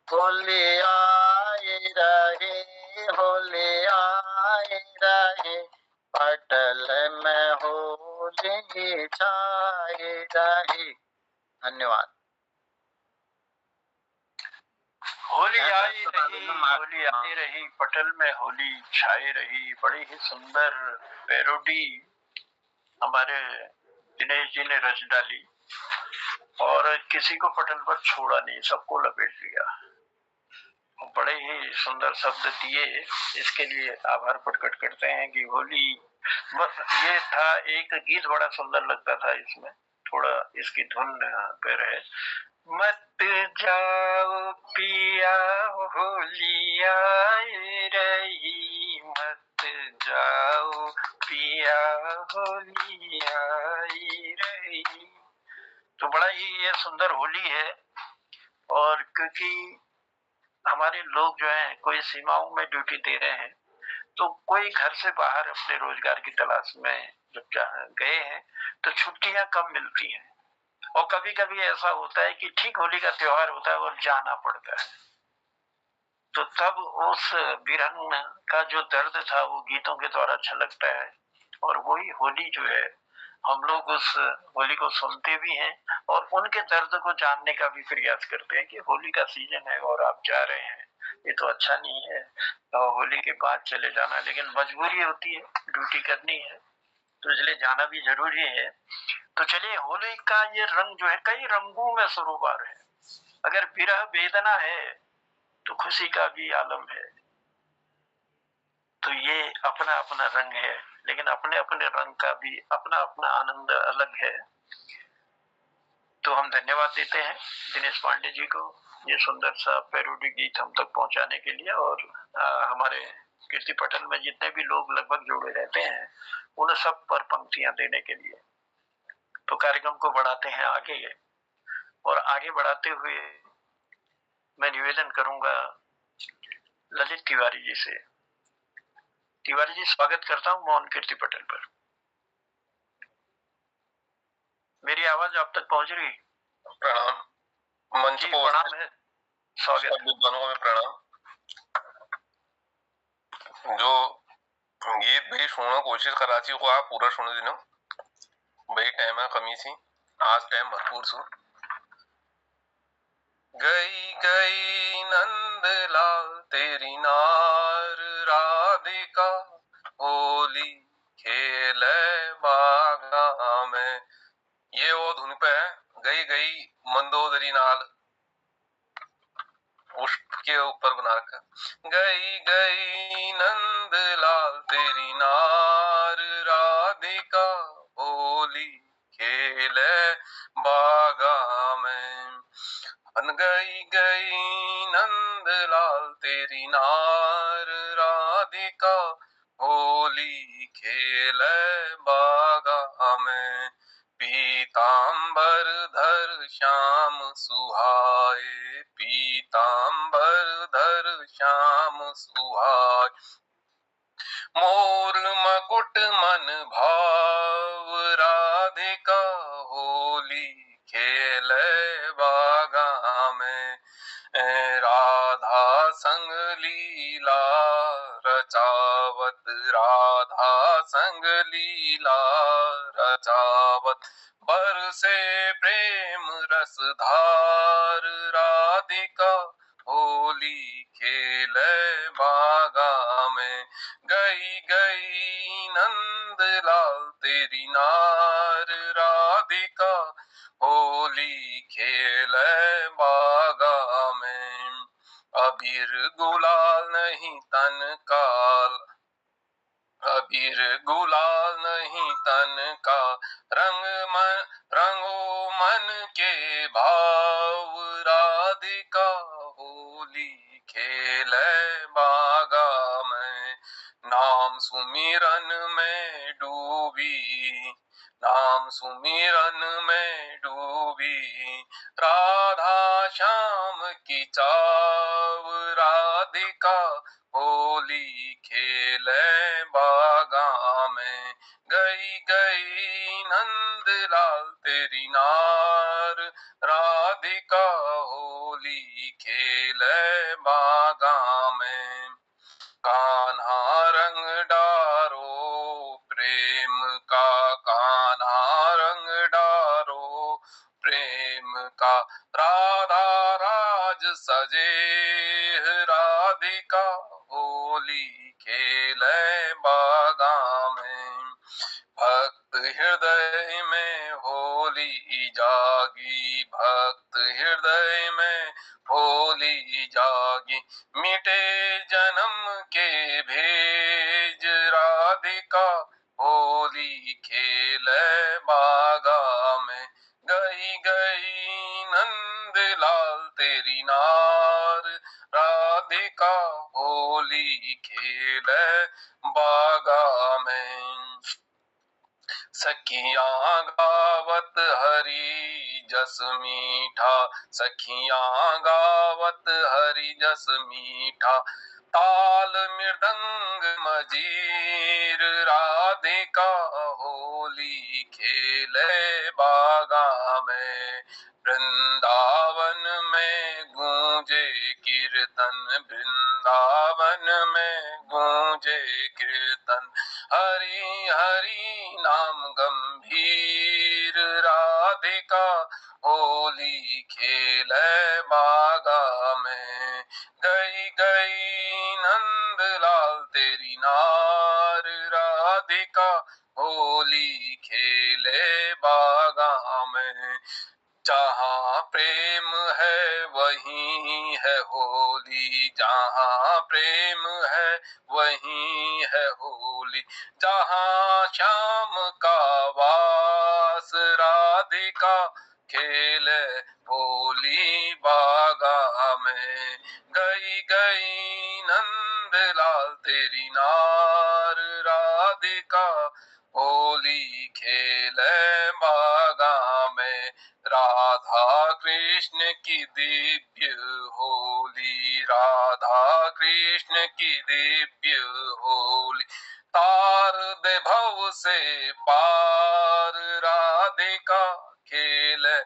होली आए रहे, होली आए रहे। पटल में होली छाई रही। धन्यवाद। होली आई रही, पटल में होली छाई रही। बड़ी ही सुंदर पैरोडी हमारे दिनेश जी ने रच डाली और किसी को पटल पर छोड़ा नहीं, सबको लपेट लिया। बड़े ही सुंदर शब्द दिए, इसके लिए आभार प्रकट करते हैं कि होली बस ये था। एक गीत बड़ा सुंदर लगता था, इसमें थोड़ा इसकी धुन पे रहे, मत जाओ पिया होली आई रही, मत जाओ पिया होली आई रही। तो बड़ा ही ये सुंदर होली है। और क्योंकि हमारे लोग जो हैं कोई सीमाओं में ड्यूटी दे रहे हैं, तो कोई घर से बाहर अपने रोजगार की तलाश में जब गए हैं तो छुट्टियां कम मिलती हैं। और कभी कभी ऐसा होता है कि ठीक होली का त्योहार होता है और जाना पड़ता है, तो तब उस विरह का जो दर्द था वो गीतों के द्वारा छलकता है। और वही होली जो है, हम लोग उस होली को सुनते भी हैं और उनके दर्द को जानने का भी प्रयास करते हैं कि होली का सीजन है और आप जा रहे हैं, ये तो अच्छा नहीं है, तो होली के बाद चले जाना, लेकिन मजबूरी होती है, ड्यूटी करनी है, तो इसलिए जाना भी जरूरी है। तो चलिए, होली का ये रंग जो है कई रंगों में सरोवर है। अगर विरह वेदना है तो खुशी का भी आलम है। तो ये अपना अपना रंग है, लेकिन अपने अपने रंग का भी अपना अपना आनंद अलग है। तो हम धन्यवाद देते हैं दिनेश पांडे जी को ये सुंदर सा पैरोडी गीत हम तक पहुंचाने के लिए, और हमारे कीर्ति पटल में जितने भी लोग लगभग जुड़े रहते हैं उन सब पर पंक्तियां देने के लिए। तो कार्यक्रम को बढ़ाते हैं आगे, और आगे बढ़ाते हुए मैं निवेदन करूंगा ललित तिवारी जी से। तिवारी जी, स्वागत करता हूं मोहन कीर्ति पटल पर। मेरी आवाज आप तक पहुंच रही? प्रणाम। मंच को प्रणाम है, स्वागत है। विद्वानों में प्रणाम। जो गीत भाई सुनो कोशिश करा छी को आप पूरा सुन दिनो भाई, टाइम है कमी सी, आज टाइम भरपूर सु। गई गई नंदलाल तेरी नार राधिका, होली खेले बागा में। ये वो धुन पे है, गई गई मंदोदरी नाल उसके ऊपर बना रखा। गई गई नंदलाल तेरी नार राधिका, होली खेले बागा में। गई गई नंदलाल तेरी नार राधिका, होली खेले बागा में। पीतांबर धर श्याम सुहाए, पीतांबर धर श्याम सुहाए। मोर मकुट मन भाव राधिका, होली खेले बागा में। राधा संग लीला रचावत, राधा संग लीला रचावत। बरसे प्रेम रस धार राधिका, होली खेले बागा में। गई गई नंदलाल तेरी नार राधिका, होली खेले बागा में। अबीर गुलाल नहीं तन काल, अबीर गुलाल नहीं तन का, रंगो मन के भाव राधिका, होली खेले बागा में। नाम सुमिरन में डूबी, नाम सुमिरन में डूबी, राधा श्याम की चाव राधिका, होली खेले बागा में। गई गई नंदलाल तेरी नार राधिका, होली खेले बागा में। कान्हा रंग डारो प्रेम का, कान्हा रंग डारो प्रेम का, राधा राज सजे राधिका होली खेले बागा में। भक्त हृदय में होली जागी, भक्त हृदय में होली जागी, मिटे जन्म के भेज राधिका होली खेले बागा में। गई गई नंद लाल तेरी नार, राधिका होली खेले बागा में। सखियां गावत हरि जस मीठा, सखियां गावत हरि जस मीठा, ताल मृदंग मजीर राधिका होली खेले बागा में। वृंदावन में गूंजे कीर्तन, वृंदावन में गूंजे कीर्तन, हरि हरि नाम गंभीर राधिका होली खेले बागा में। गई गई नंद लाल तेरी नार, राधिका होली खेले बागा में। जहाँ प्रेम है वहीं है होली, जहाँ प्रेम है वहीं है होली, जहाँ श्याम का वास राधिका खेले होली बागा में। गई गई नंद लाल तेरी नार, राधिका होली खेले बागा में। राधा कृष्ण की दिव्य होली, राधा कृष्ण की दिव्य होली, तार दे भव से पार राधिका खेले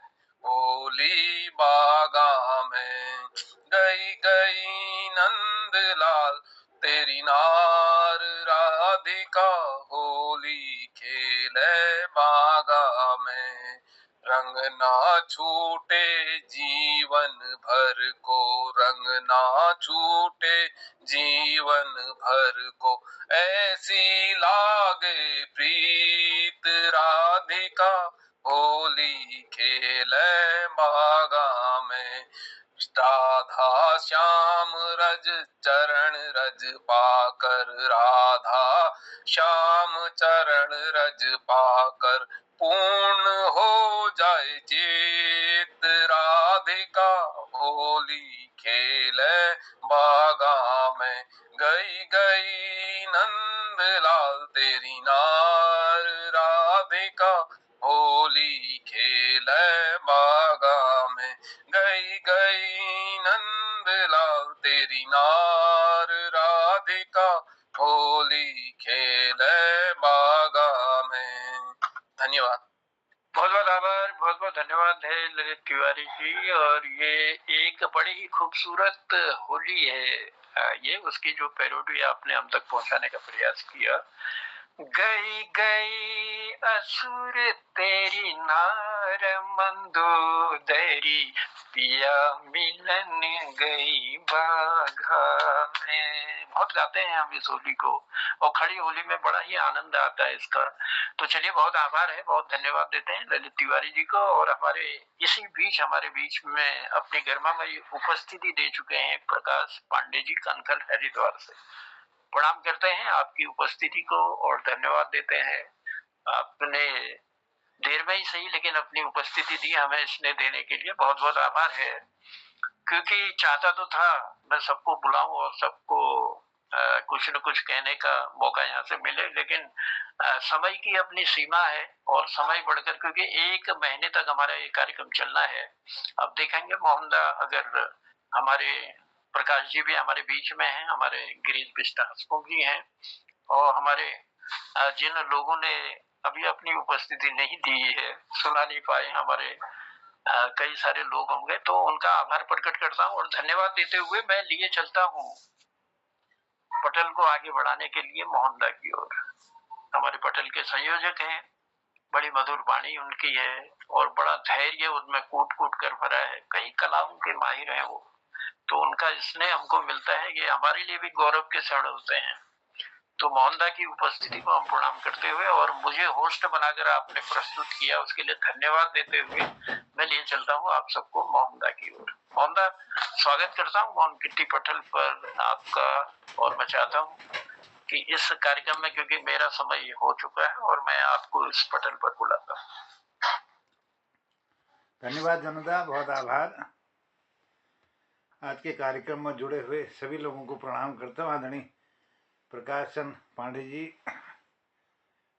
होली बागा में। गई गई नंद लाल तेरी नार, राधिका होली खेले बागा में। रंग ना छूटे जीवन भर को, रंग ना छूटे जीवन भर को, ऐसी लागे प्रीत राधिका होली खेले बागा में। राधा श्याम रज चरण रज पाकर, राधा श्याम चरण रज पाकर, पूर्ण हो जाए चित राधिका होली खेले बागा में। गई गई नंद लाल तेरी नार, राधिका होली खेले बागा में। गई गई नंद लाल तेरी नार, राधिका होली खेले बागा में। धन्यवाद। बहुत बहुत आभार, बहुत बहुत धन्यवाद है ललित तिवारी जी। और ये एक बड़ी ही खूबसूरत होली है, ये उसकी जो पैरोडी आपने हम तक पहुंचाने का प्रयास किया। गई गई असुर तेरी नार मंदोदरी, पिया मिलन गई बाघा में। बहुत गाते हैं हम इस होली को, और खड़ी होली में बड़ा ही आनंद आता है इसका। तो चलिए, बहुत आभार है, बहुत धन्यवाद देते हैं ललित तिवारी जी को। और हमारे बीच में अपनी गरिमामयी उपस्थिति दे चुके हैं प्रकाश पांडे जी कनखल हरिद्वार से। प्रणाम करते हैं आपकी उपस्थिति को और धन्यवाद देते हैं। आपने देर में ही सही लेकिन अपनी उपस्थिति दी हमें स्नेह देने के लिए, बहुत बहुत आभार है। क्योंकि चाहता तो था मैं सबको बुलाऊं और सबको कुछ न कुछ कहने का मौका यहाँ से मिले, लेकिन समय की अपनी सीमा है और समय बढ़कर, क्योंकि 1 महीने तक हमारा ये कार्यक्रम चलना है। अब देखेंगे मोहनदा, अगर हमारे प्रकाश जी भी हमारे बीच में हैं, हमारे गिरीश बिष्ट हंसमुख जी हैं, और हमारे जिन लोगों ने अभी अपनी उपस्थिति नहीं दी है, सुना नहीं पाए, हमारे कई सारे लोग होंगे, तो उनका आभार प्रकट करता हूँ और धन्यवाद देते हुए मैं लिए चलता हूँ पटल को आगे बढ़ाने के लिए मोहनदा की ओर। हमारे पटल के संयोजक हैं, बड़ी मधुर वाणी उनकी है और बड़ा धैर्य उनमें कूट कूट कर भरा है। कई कलाओं के माहिर हैं वो, तो उनका स्नेह हमको मिलता है, ये हमारे लिए भी गौरव के क्षण होते हैं। तो मोहनदा की उपस्थिति को हम प्रणाम करते हुए और मुझे होस्ट बनाकर आपने प्रस्तुत किया उसके लिए धन्यवाद देते हुए मैं लिए चलता हूँ आप सबको मोहनदा की ओर। मोहनदा, स्वागत करता हूँ मौन किट्टी पटल पर आपका, और मैं चाहता हूँ कि इस कार्यक्रम में, क्योंकि मेरा समय हो चुका है और मैं आपको इस पटल पर बुलाता हूँ। धन्यवाद जनता, बहुत आभार। आज के कार्यक्रम में जुड़े हुए सभी लोगों को प्रणाम करता हूँ। आदरणीय Prakash Chand Pande ji,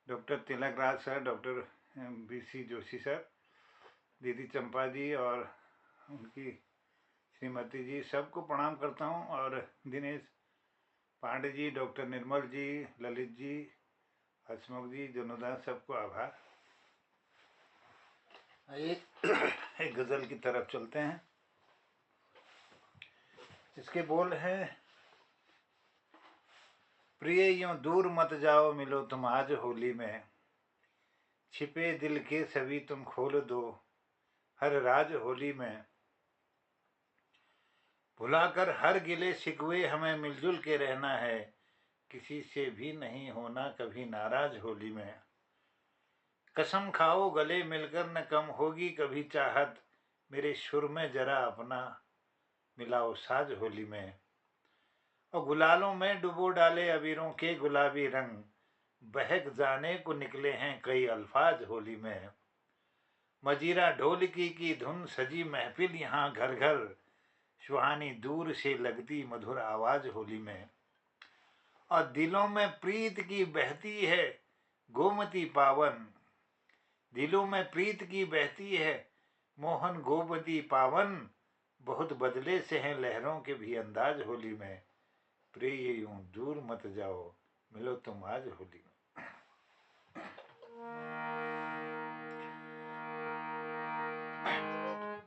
doctor Tilak Raj sir, doctor BC Joshi sir, दीदी चंपा जी और उनकी श्रीमती जी, सबको प्रणाम करता हूँ। और दिनेश पांडे जी, डॉक्टर निर्मल जी, ललित जी, हसमुख जी, जनोदास, सबको आभार। एक गजल की तरफ चलते हैं। इसके बोल हैं, प्रिय यूं दूर मत जाओ, मिलो तुम आज होली में, छिपे दिल के सभी तुम खोल दो हर राज होली में, भुलाकर हर गिले शिकवे हमें मिलजुल के रहना है, किसी से भी नहीं होना कभी नाराज होली में, कसम खाओ गले मिलकर न कम होगी कभी चाहत, मेरे सुर में जरा अपना मिलाओ साज होली में, और गुलालों में डुबो डाले अबीरों के गुलाबी रंग, बहक जाने को निकले हैं कई अल्फाज होली में, मजीरा ढोलकी की धुन सजी महफिल यहाँ घर घर, सुहानी दूर से लगती मधुर आवाज होली में, और दिलों में प्रीत की बहती है गोमती पावन, दिलों में प्रीत की बहती है मोहन गोमती पावन, बहुत बदले से हैं लहरों के भी अंदाज होली में, प्रिय यूं दूर मत जाओ, मिलो तुम आज होली में।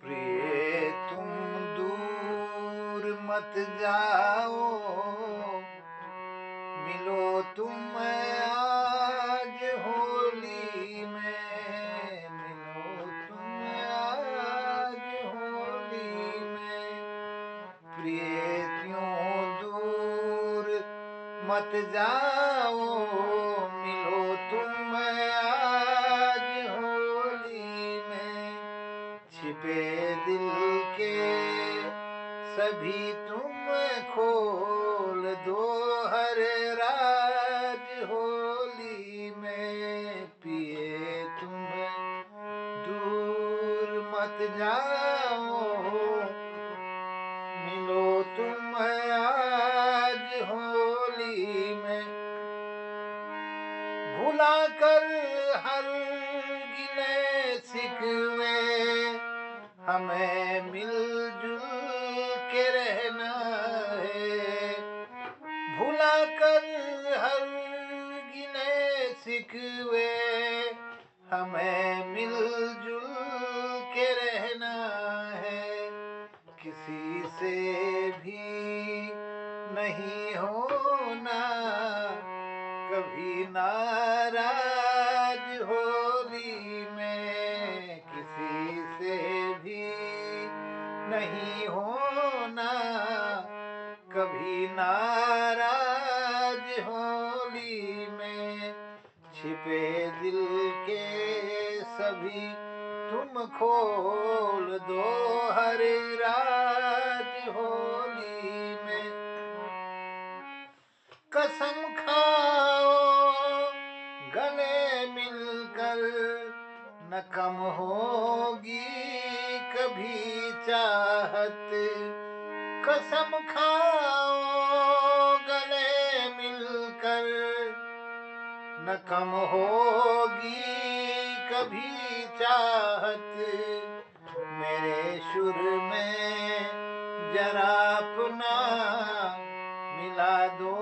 प्रिय तुम दूर मत जाओ, मिलो तुम आज होली में, मिलो तुम आज होली में, प्रिय क्यों दूर मत जाओ, मिलो तुम आज होली में, छिपे दिल के सभी तुम खोल दो हर राज होली में, पिए तुम दूर मत जाओ, मिलो तुम आज होली में, भुला कर हर गिले शिकवे हमें मिलजुल के रहना है, भुला कर हर गिले शिकवे हमें मिलजुल के रहना है, किसी से भी नहीं होना कभी नाराज होली में, किसी से भी नहीं होना कभी नाराज होली में, छिपे दिल के सभी तुम खोल दो हर राज होली में, कसम खाओ गले मिलकर न कम होगी कभी चाहत, कसम खाओ गले मिलकर न कम होगी कभी चाहत, मेरे सुर में जरा अपना मिला दो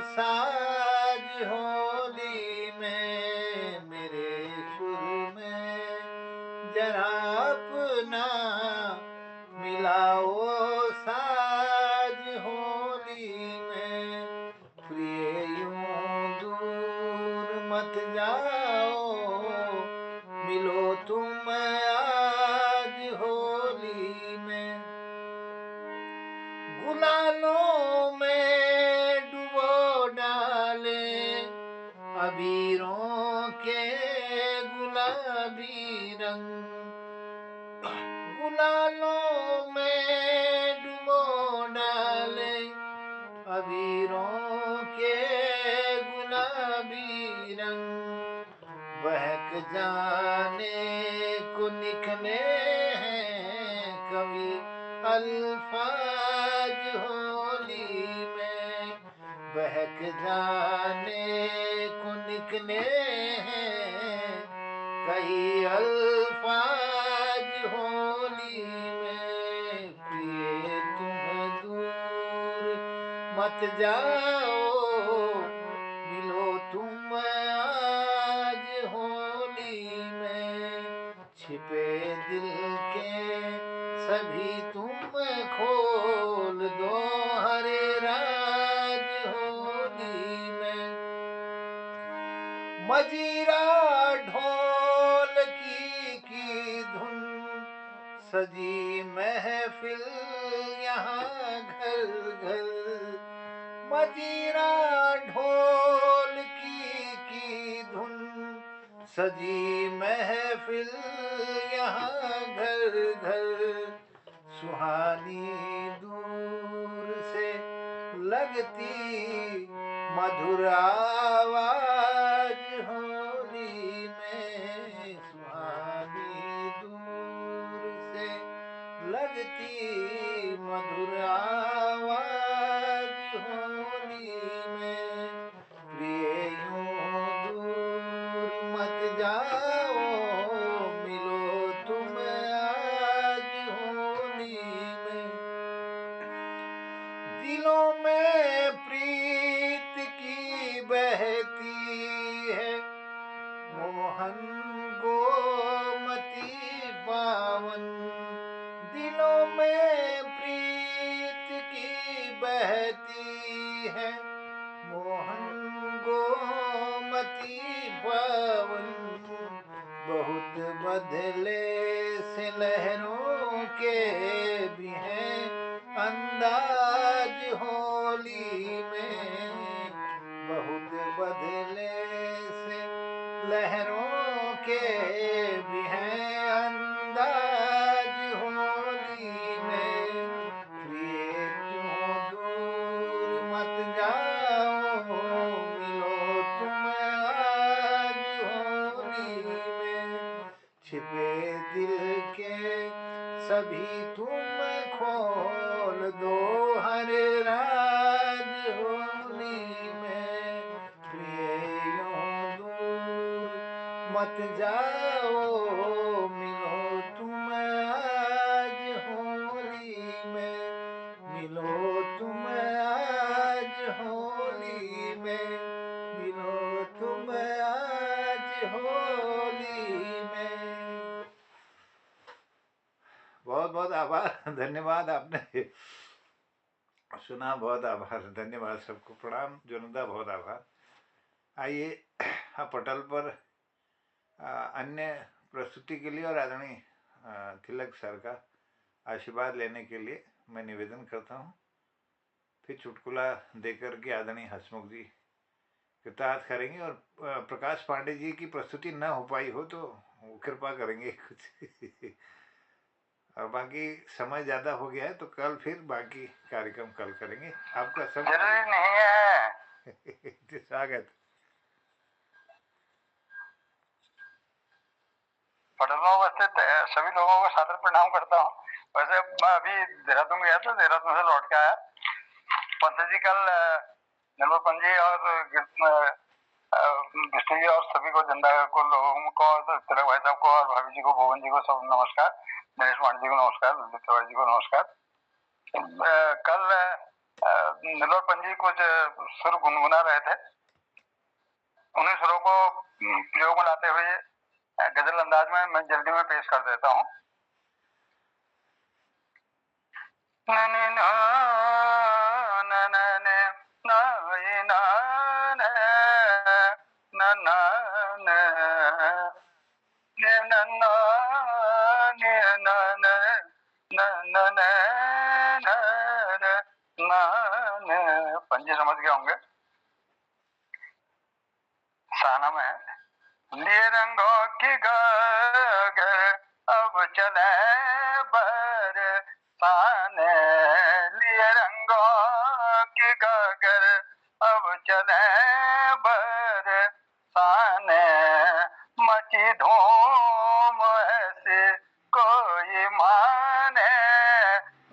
साज होली में, मेरे सुर में जरा अपना मिलाओ साज होली में, प्रिय यूं दूर मत जाओ, मिलो तुम आज होली में, अबीरों के गुलाबी रंग गुलालों में डुबो डाले, अबीरों के गुलाबी रंग बहक जाने को निकले हैं कवि अल्फाज होली में, बहक जाने को निकले हैं कई अल्फाज होली में। प्रिय तुम दूर मत जाओ, मिलो तुम आज होली में, छिपे दिल के सभी तुम खोल दो हरे राज होली में। मजीरा ढोल की धुन सजी महफिल यहाँ घर घर, मजीरा ढोल की धुन सजी महफिल यहाँ घर घर, सुहानी दूर से लगती मधुर आवाज होली में, सुहानी दूर से लगती मधुर आवाज होली में। प्रिय यूं दूर मत जाओ, मिलो तुम आज होली में। दिलों में प्रीत की बहती है मोहन गोमती पावन, दिलों में प्रीत की बहती है मोहन गोमती पावन, बहुत बदले से लहरों के भी हैं अंदाज होली में, बहुत बदले से लहरों के भी हैं अंदाज होली में। प्रिय तुम दूर मत जाओ, मिलो तुम आज होली में, छिपे दिल के सभी तुम खोल दो हर राज होली में। प्रिय यूं दूर मत जाओ, मिलो तुम आज होली में, मिलो तुम आज होली में, मिलो तुम आज होली में। बहुत बहुत आभार, धन्यवाद। आपने सुना, बहुत आभार, धन्यवाद। सबको प्रणाम, जोनदा बहुत आभार। आइए पटल पर अन्य प्रस्तुति के लिए और आदरणीय तिलक सर का आशीर्वाद लेने के लिए मैं निवेदन करता हूँ। फिर चुटकुला देकर के आदरणीय हसमुख जी कृतार्थ करेंगे, और प्रकाश पांडे जी की प्रस्तुति न हो पाई हो तो वो कृपा करेंगे कुछ और बाकी समय ज़्यादा हो गया है तो कल फिर बाकी कार्यक्रम कल करेंगे। आपका सब जरूरी नहीं है। स्वागत। पटना उपस्थित सभी लोगों को सादर प्रणाम करता हूँ। वैसे मैं अभी देहरादून गया था, देहरादून से लौट के आया। पंत जी कल निर्मल पंत जी और विष्णु जी और सभी को, जनता को, लोगों को, तिलक भाई साहब को और भाभी जी को, भुवन जी को सब नमस्कार, दिनेश पांडे जी को नमस्कार, ललित तिवारी जी को नमस्कार। कल निर्मल पंत जी कुछ सुर गुनगुना रहे थे, उन्हीं सुरों को प्रयोग में लाते हुए गजल अंदाज में मैं जल्दी में पेश कर देता हूँ। पंजे समझ गए होंगे। साना में है। लिए रंगों की गागर अब चले बरसाने, लिए रंगों की गागर अब चले बरसाने, मची धूम ऐसी कोई माने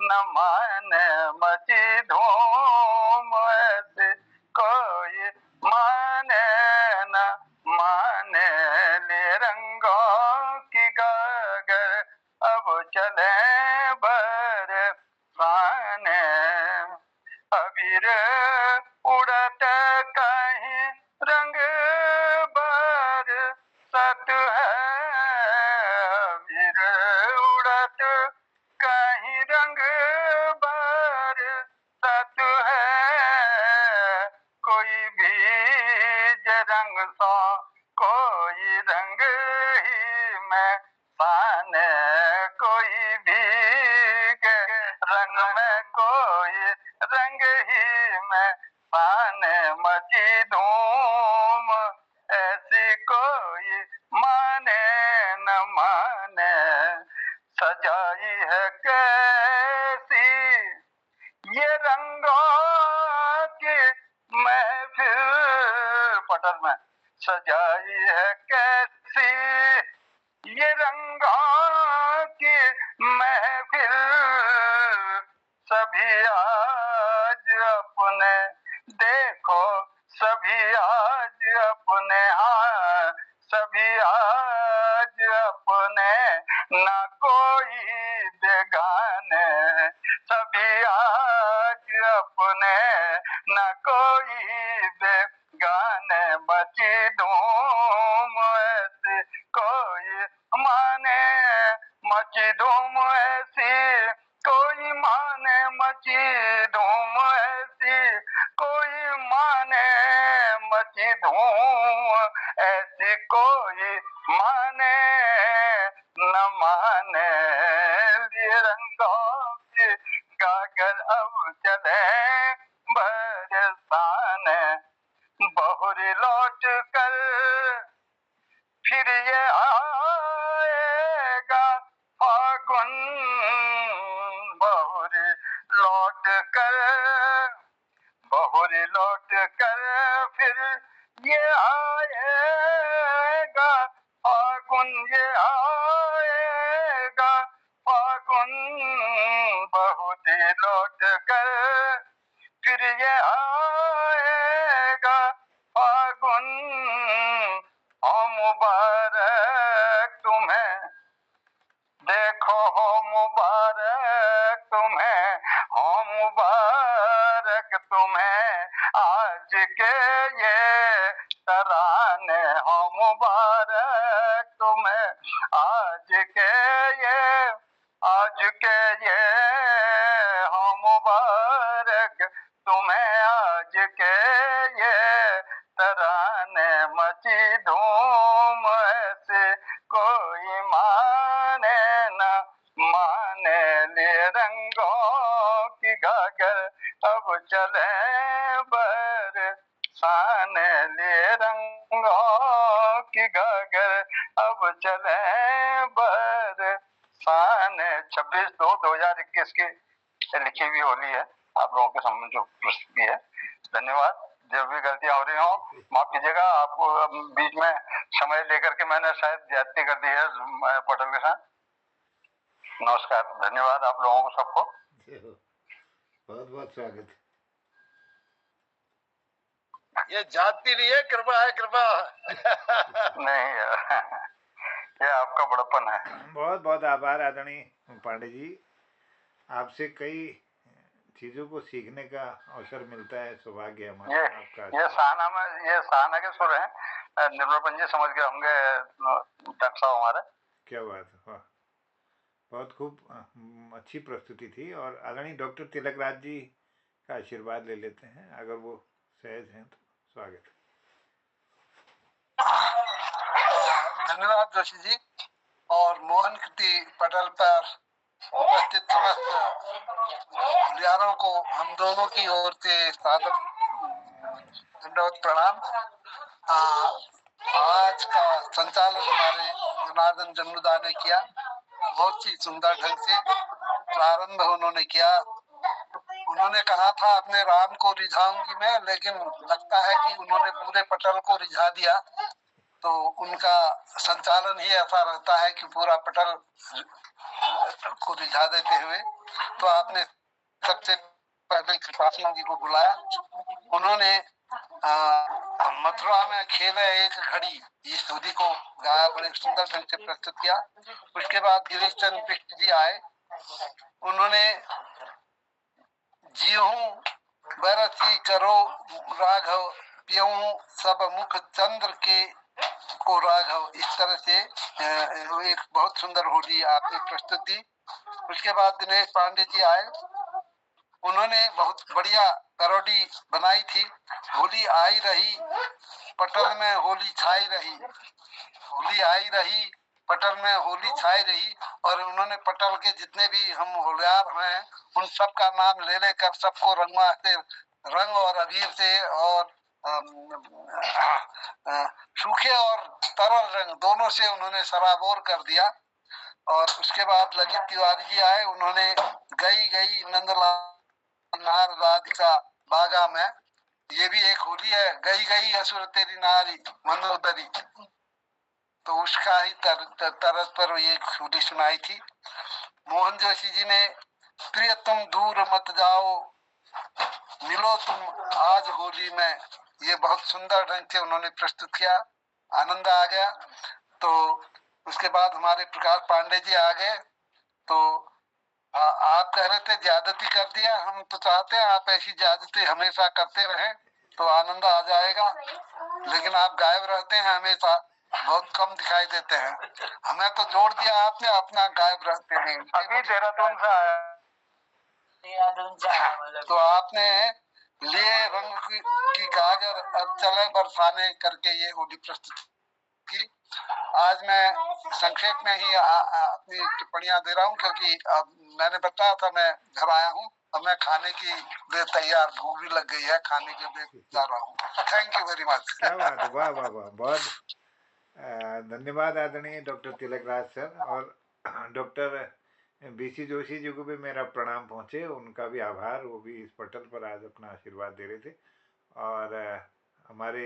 न माने, मची धूम ऐसी कोई माने न माने, ले रंगों की गागर अब चले बरसाने, अबीर उड़त कहीं रंग बरसत है, अबीर उड़त कहीं रंग बरसत है, कोई बीज रंग सा कोई रंग ही में पाने, कोई भीग रंग में कोई रंग ही में पाने, मची धूम ऐसी कोई माने न माने, सजाई है कैसी ये रंगों की महफिल, पटल में सजाई है कैसी ये रंगों की महफिल, सभी आज अपने देखो, सभी आज अपने, हाँ सभी आज अपने ना कोई बेगाने, सभी आज अपने न कोई बेगाने, मची धूम ऐसी कोई माने, मची धूम ऐसी कोई माने, मची धूम ऐसी कोई माने, मची धूम ऐसी कोई माने न माने, लिए रंगों की गागर अब चले बरसाने, बहुरी लौट कर फिर ये आएगा फागुन, बहुरी लौट कर, बहुरी लौट कर फिर ये आएगा फागुन, ये आएगा फागुन, बहुरी लौट कर फिर ये आएगा फागुन, हो मुबारक तुम्हें, देखो हो मुबारक तुम्हें, हो मुबारक तुम्हें आज के ये तराने, हो मुबारक तुम्हें आज के ये, आज के ये, हो मुबारक तुम्हें आज के ये तराने, मची धूम ऐसे कोई माने न माने, ले रंगों की गागर अब चले बरसाने, ले रंगों की गागर अब चले बरसाने। 26/2/2021 की लिखी हुई होली है, आप लोगों के सामने जो प्रस्तुति है। धन्यवाद। जब भी गलतियां हो रही हो माफ कीजिएगा, आपको बीच में समय लेकर के मैंने शायद ज्यादती कर दी है पटल के साथ। नमस्कार, धन्यवाद आप लोगों को सबको, बहुत बहुत स्वागत। ये जाति नहीं है, कृपा है, कृपा नहीं ये आपका बड़प्पन है। बहुत बहुत आभार आदरणीय पांडे जी, आपसे कई चीजों को सीखने का अवसर मिलता है, सौभाग्य हमारा आपका। ये सहाना के सुर हैं, निर्मल पंजी समझ गए होंगे डॉक्टर साहब हमारे। क्या बात है, वाह, बहुत खूब अच्छी प्रस्तुति थी। और आदरणीय डॉक्टर तिलक राज जी का आशीर्वाद ले लेते हैं, अगर वो सहज हैं तो। स्वागत। धन्यवाद जोशी जी, और मोहन कृति पटल पर उपस्थित समस्त होलियारों को हम दोनों की ओर से सादर दंडवत प्रणाम। संचालन हमारे जनार्दन जन्नुदा ने किया। बहुत ही सुंदर ढंग से प्रारंभ उन्होंने किया। उन्होंने कहा था अपने राम को रिझाऊंगी मैं, लेकिन लगता है कि उन्होंने पूरे पटल को रिझा दिया। तो उनका संचालन ही ऐसा रहता है कि पूरा पटल को रिझा देते हुए। तो आपने सबसे पहले कृपाल सिंह जी को बुलाया। उन्होंने मथुरा में खेले एक घड़ी इस स्तुति को गाया, बड़े सुंदर ढंग से प्रस्तुत किया। उसके बाद गिरीश चंद्र बिष्ट जी आए। उन्होंने जीहूं बरसी करो राघव पियऊं सब मुख चंद्र के को राघव, इस तरह से एक बहुत सुंदर होली आपने प्रस्तुत दी। उसके बाद दिनेश पांडे जी आए। उन्होंने बहुत बढ़िया पैरोडी बनाई थी। होली आई रही पटल में होली छाई रही, होली आई रही पटल में होली छाई रही। और उन्होंने पटल के जितने भी हम होलियार हैं उन सब का नाम ले लेकर सबको रंगवा से, रंग और अबीर से और सूखे और तरल रंग दोनों से उन्होंने सराबोर कर दिया। और उसके बाद ललित तिवारी जी आए। उन्होंने गई गई नंदलाल नार राधिका बागा में, ये भी एक होली है, गई गई असुर तेरी नारी मनोदरी, तो उसका ही तरस पर ये होली सुनाई थी। मोहन जोशी जी ने प्रिय तुम दूर मत जाओ मिलो तुम आज होली में, ये बहुत सुंदर ढंग से उन्होंने प्रस्तुत किया, आनंद आ गया। तो उसके बाद हमारे प्रकाश पांडे जी आ गए। तो आप कह रहे थे ज्यादती कर दिया, हम तो चाहते हैं आप ऐसी ज्यादती हमेशा करते रहें तो आनंद आ जाएगा। लेकिन आप गायब रहते हैं हमेशा, बहुत कम दिखाई देते हैं। हमें तो जोड़ दिया आपने, अपना गायब रहते हैं। अभी देहरादून से आया। तो आपने लिए रंग की गागर अब चले बरसाने करके ये होली प्रस्तुत की। आज मैं संक्षेप में ही अपनी टिप्पणियां दे रहा हूँ, क्योंकि अब मैंने बताया था मैं घर आया हूँ। अब मैं खाने की लिए तैयार, भूख भी लग गई है, खाने के लिए जा रहा हूँ। Thank you very much. क्या बात है, वाह वाह वाह, बहुत धन्यवाद आदरणीय डॉक्टर तिलक राज सर। और डॉक्टर बीसी जोशी जी को भी मेरा प्रणाम पहुँचे, उनका भी आभार। वो भी इस पटल पर आज अपना आशीर्वाद दे रहे थे। और हमारे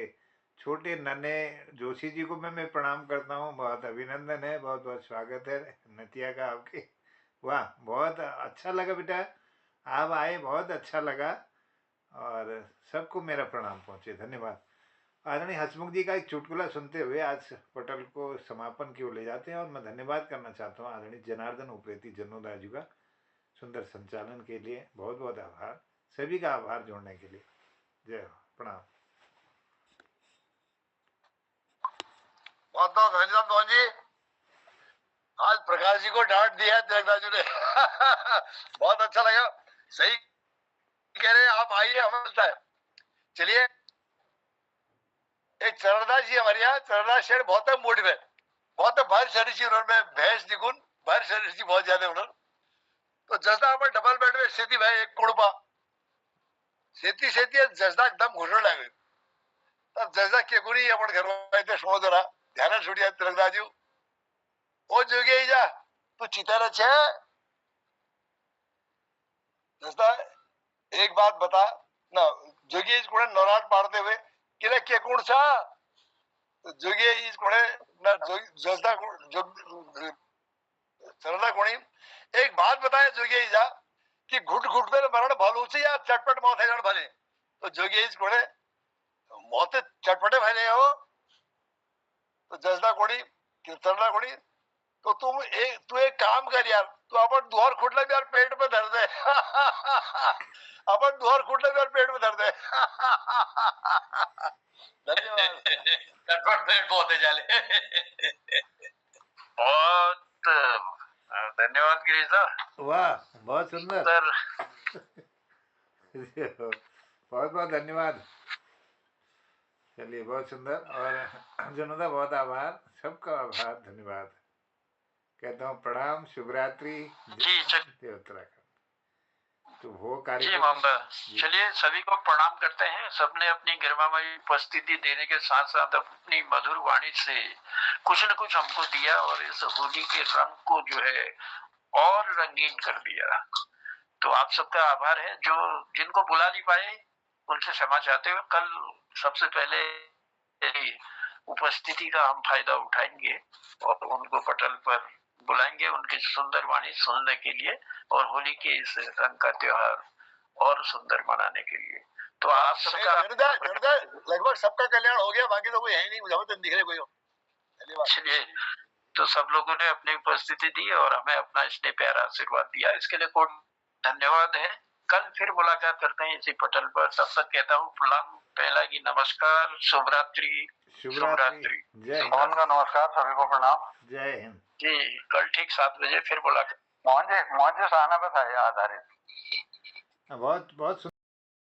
छोटे नन्हे जोशी जी को मैं प्रणाम करता हूँ, बहुत अभिनंदन है, बहुत बहुत स्वागत है नतिया का आपके। वाह, बहुत अच्छा लगा बेटा, आप आए, बहुत अच्छा लगा। और सबको मेरा प्रणाम पहुँचे, धन्यवाद। आदरणीय हसमुख जी का एक चुटकुला सुनते हुए आज पटल को समापन की ओर ले जाते हैं। और मैं धन्यवाद करना चाहता हूँ आदरणीय जनार्दन उप्रेती जन्नुदा जी का सुंदर संचालन के लिए, बहुत बहुत आभार, सभी का आभार जोड़ने के लिए। जय हो, प्रणाम। बहुत बहुत धन्यवाद मोहन जी। आज प्रकाश जी को डांट दिया तिलकदास जी ने। बहुत अच्छा लगा, सही कह रहे हैं आप, आइए, हमें मिलता है। चलिए, एक चरणदास जी हमारे यहाँ, चरणदास शेर बहुत है मोटिव है, बहुत है भारी शरीर जी उन्होंने, भैंस निगुन भारी शरीर जी बहुत ज्यादा उन्होंने। तो जसदा अपन डबल बेड में स्थिति भाई एक कुड़पा सेती सेती जसदा एकदम घुटने लगे। तब जसदा के गुनी अपन घर में थे सुनो जरा ध्यान छुटिया तिलकदास जी, ओ जोगी जा तू चितर छे जसदा एक बात बता ना। जोगी इस गुणे नौराट पाड़ते हुए किले के गुण सा जोगी इस गुणे ना जसदा सरदा गुणी एक बात बताए जोगी जा कि घुट घुट पे मरण भलू से या चटपट मौत है जन भले। तो जोगी इस गुणे मौत चटपटे भले हो तो जसदा गुणी सरदा गुणी, तो तू एक काम कर यार, तू अपन दुहर खुटले भी यार पेट में धर दे। अपन दुहर खुटले भी यार पेट में धर दे। धन्यवाद। चटपट पेट बहुत है जाले। बहुत धन्यवाद गिरीश साहब, वाह, बहुत सुंदर। सर बहुत बहुत धन्यवाद। चलिए, बहुत सुंदर। और जनता बहुत आभार, सबका आभार, धन्यवाद कहता हूँ। प्रणाम, शुभ रात्रि, जय उत्तराखंड। तो वो जी कार्यक्रम मोहम्मद, जी चलिए सभी को प्रणाम करते हैं। सबने अपनी गरिमामयी उपस्थिति देने के साथ साथ अपनी मधुर वाणी से कुछ न कुछ हमको दिया और इस होली के रंग को जो है और रंगीन कर दिया। तो आप सबका आभार है। जो जिनको बुला नहीं पाए उनसे क्षमा चाहते हुए कल सबसे पहले उपस्थिति का हम फायदा उठाएंगे और उनको पटल पर बुलाएंगे उनकी सुंदर वाणी सुनने के लिए और होली के इस रंग का त्योहार और सुंदर मनाने के लिए। तो आप सबका लगभग सबका कल्याण हो गया, बाकी तो कोई है नहीं, मुझे तो दिख रहे कोई हो। चलिए, तो सब लोगों ने अपनी उपस्थिति दी और हमें अपना स्नेह प्यारा आशीर्वाद दिया, इसके लिए कोट धन्यवाद है। कल फिर मुलाकात करते हैं इसी पटल पर। तब तक कहता हूँ प्रणाम, पहला की नमस्कार, शुभ रात्रि। शुभरात्रि, जय हिंद। नमस्कार, सभी को प्रणाम। जय हिंद जी, कल ठीक 7 बजे फिर मुलाकात। मोहन जी सहाना पर था आधारित बहुत बहुत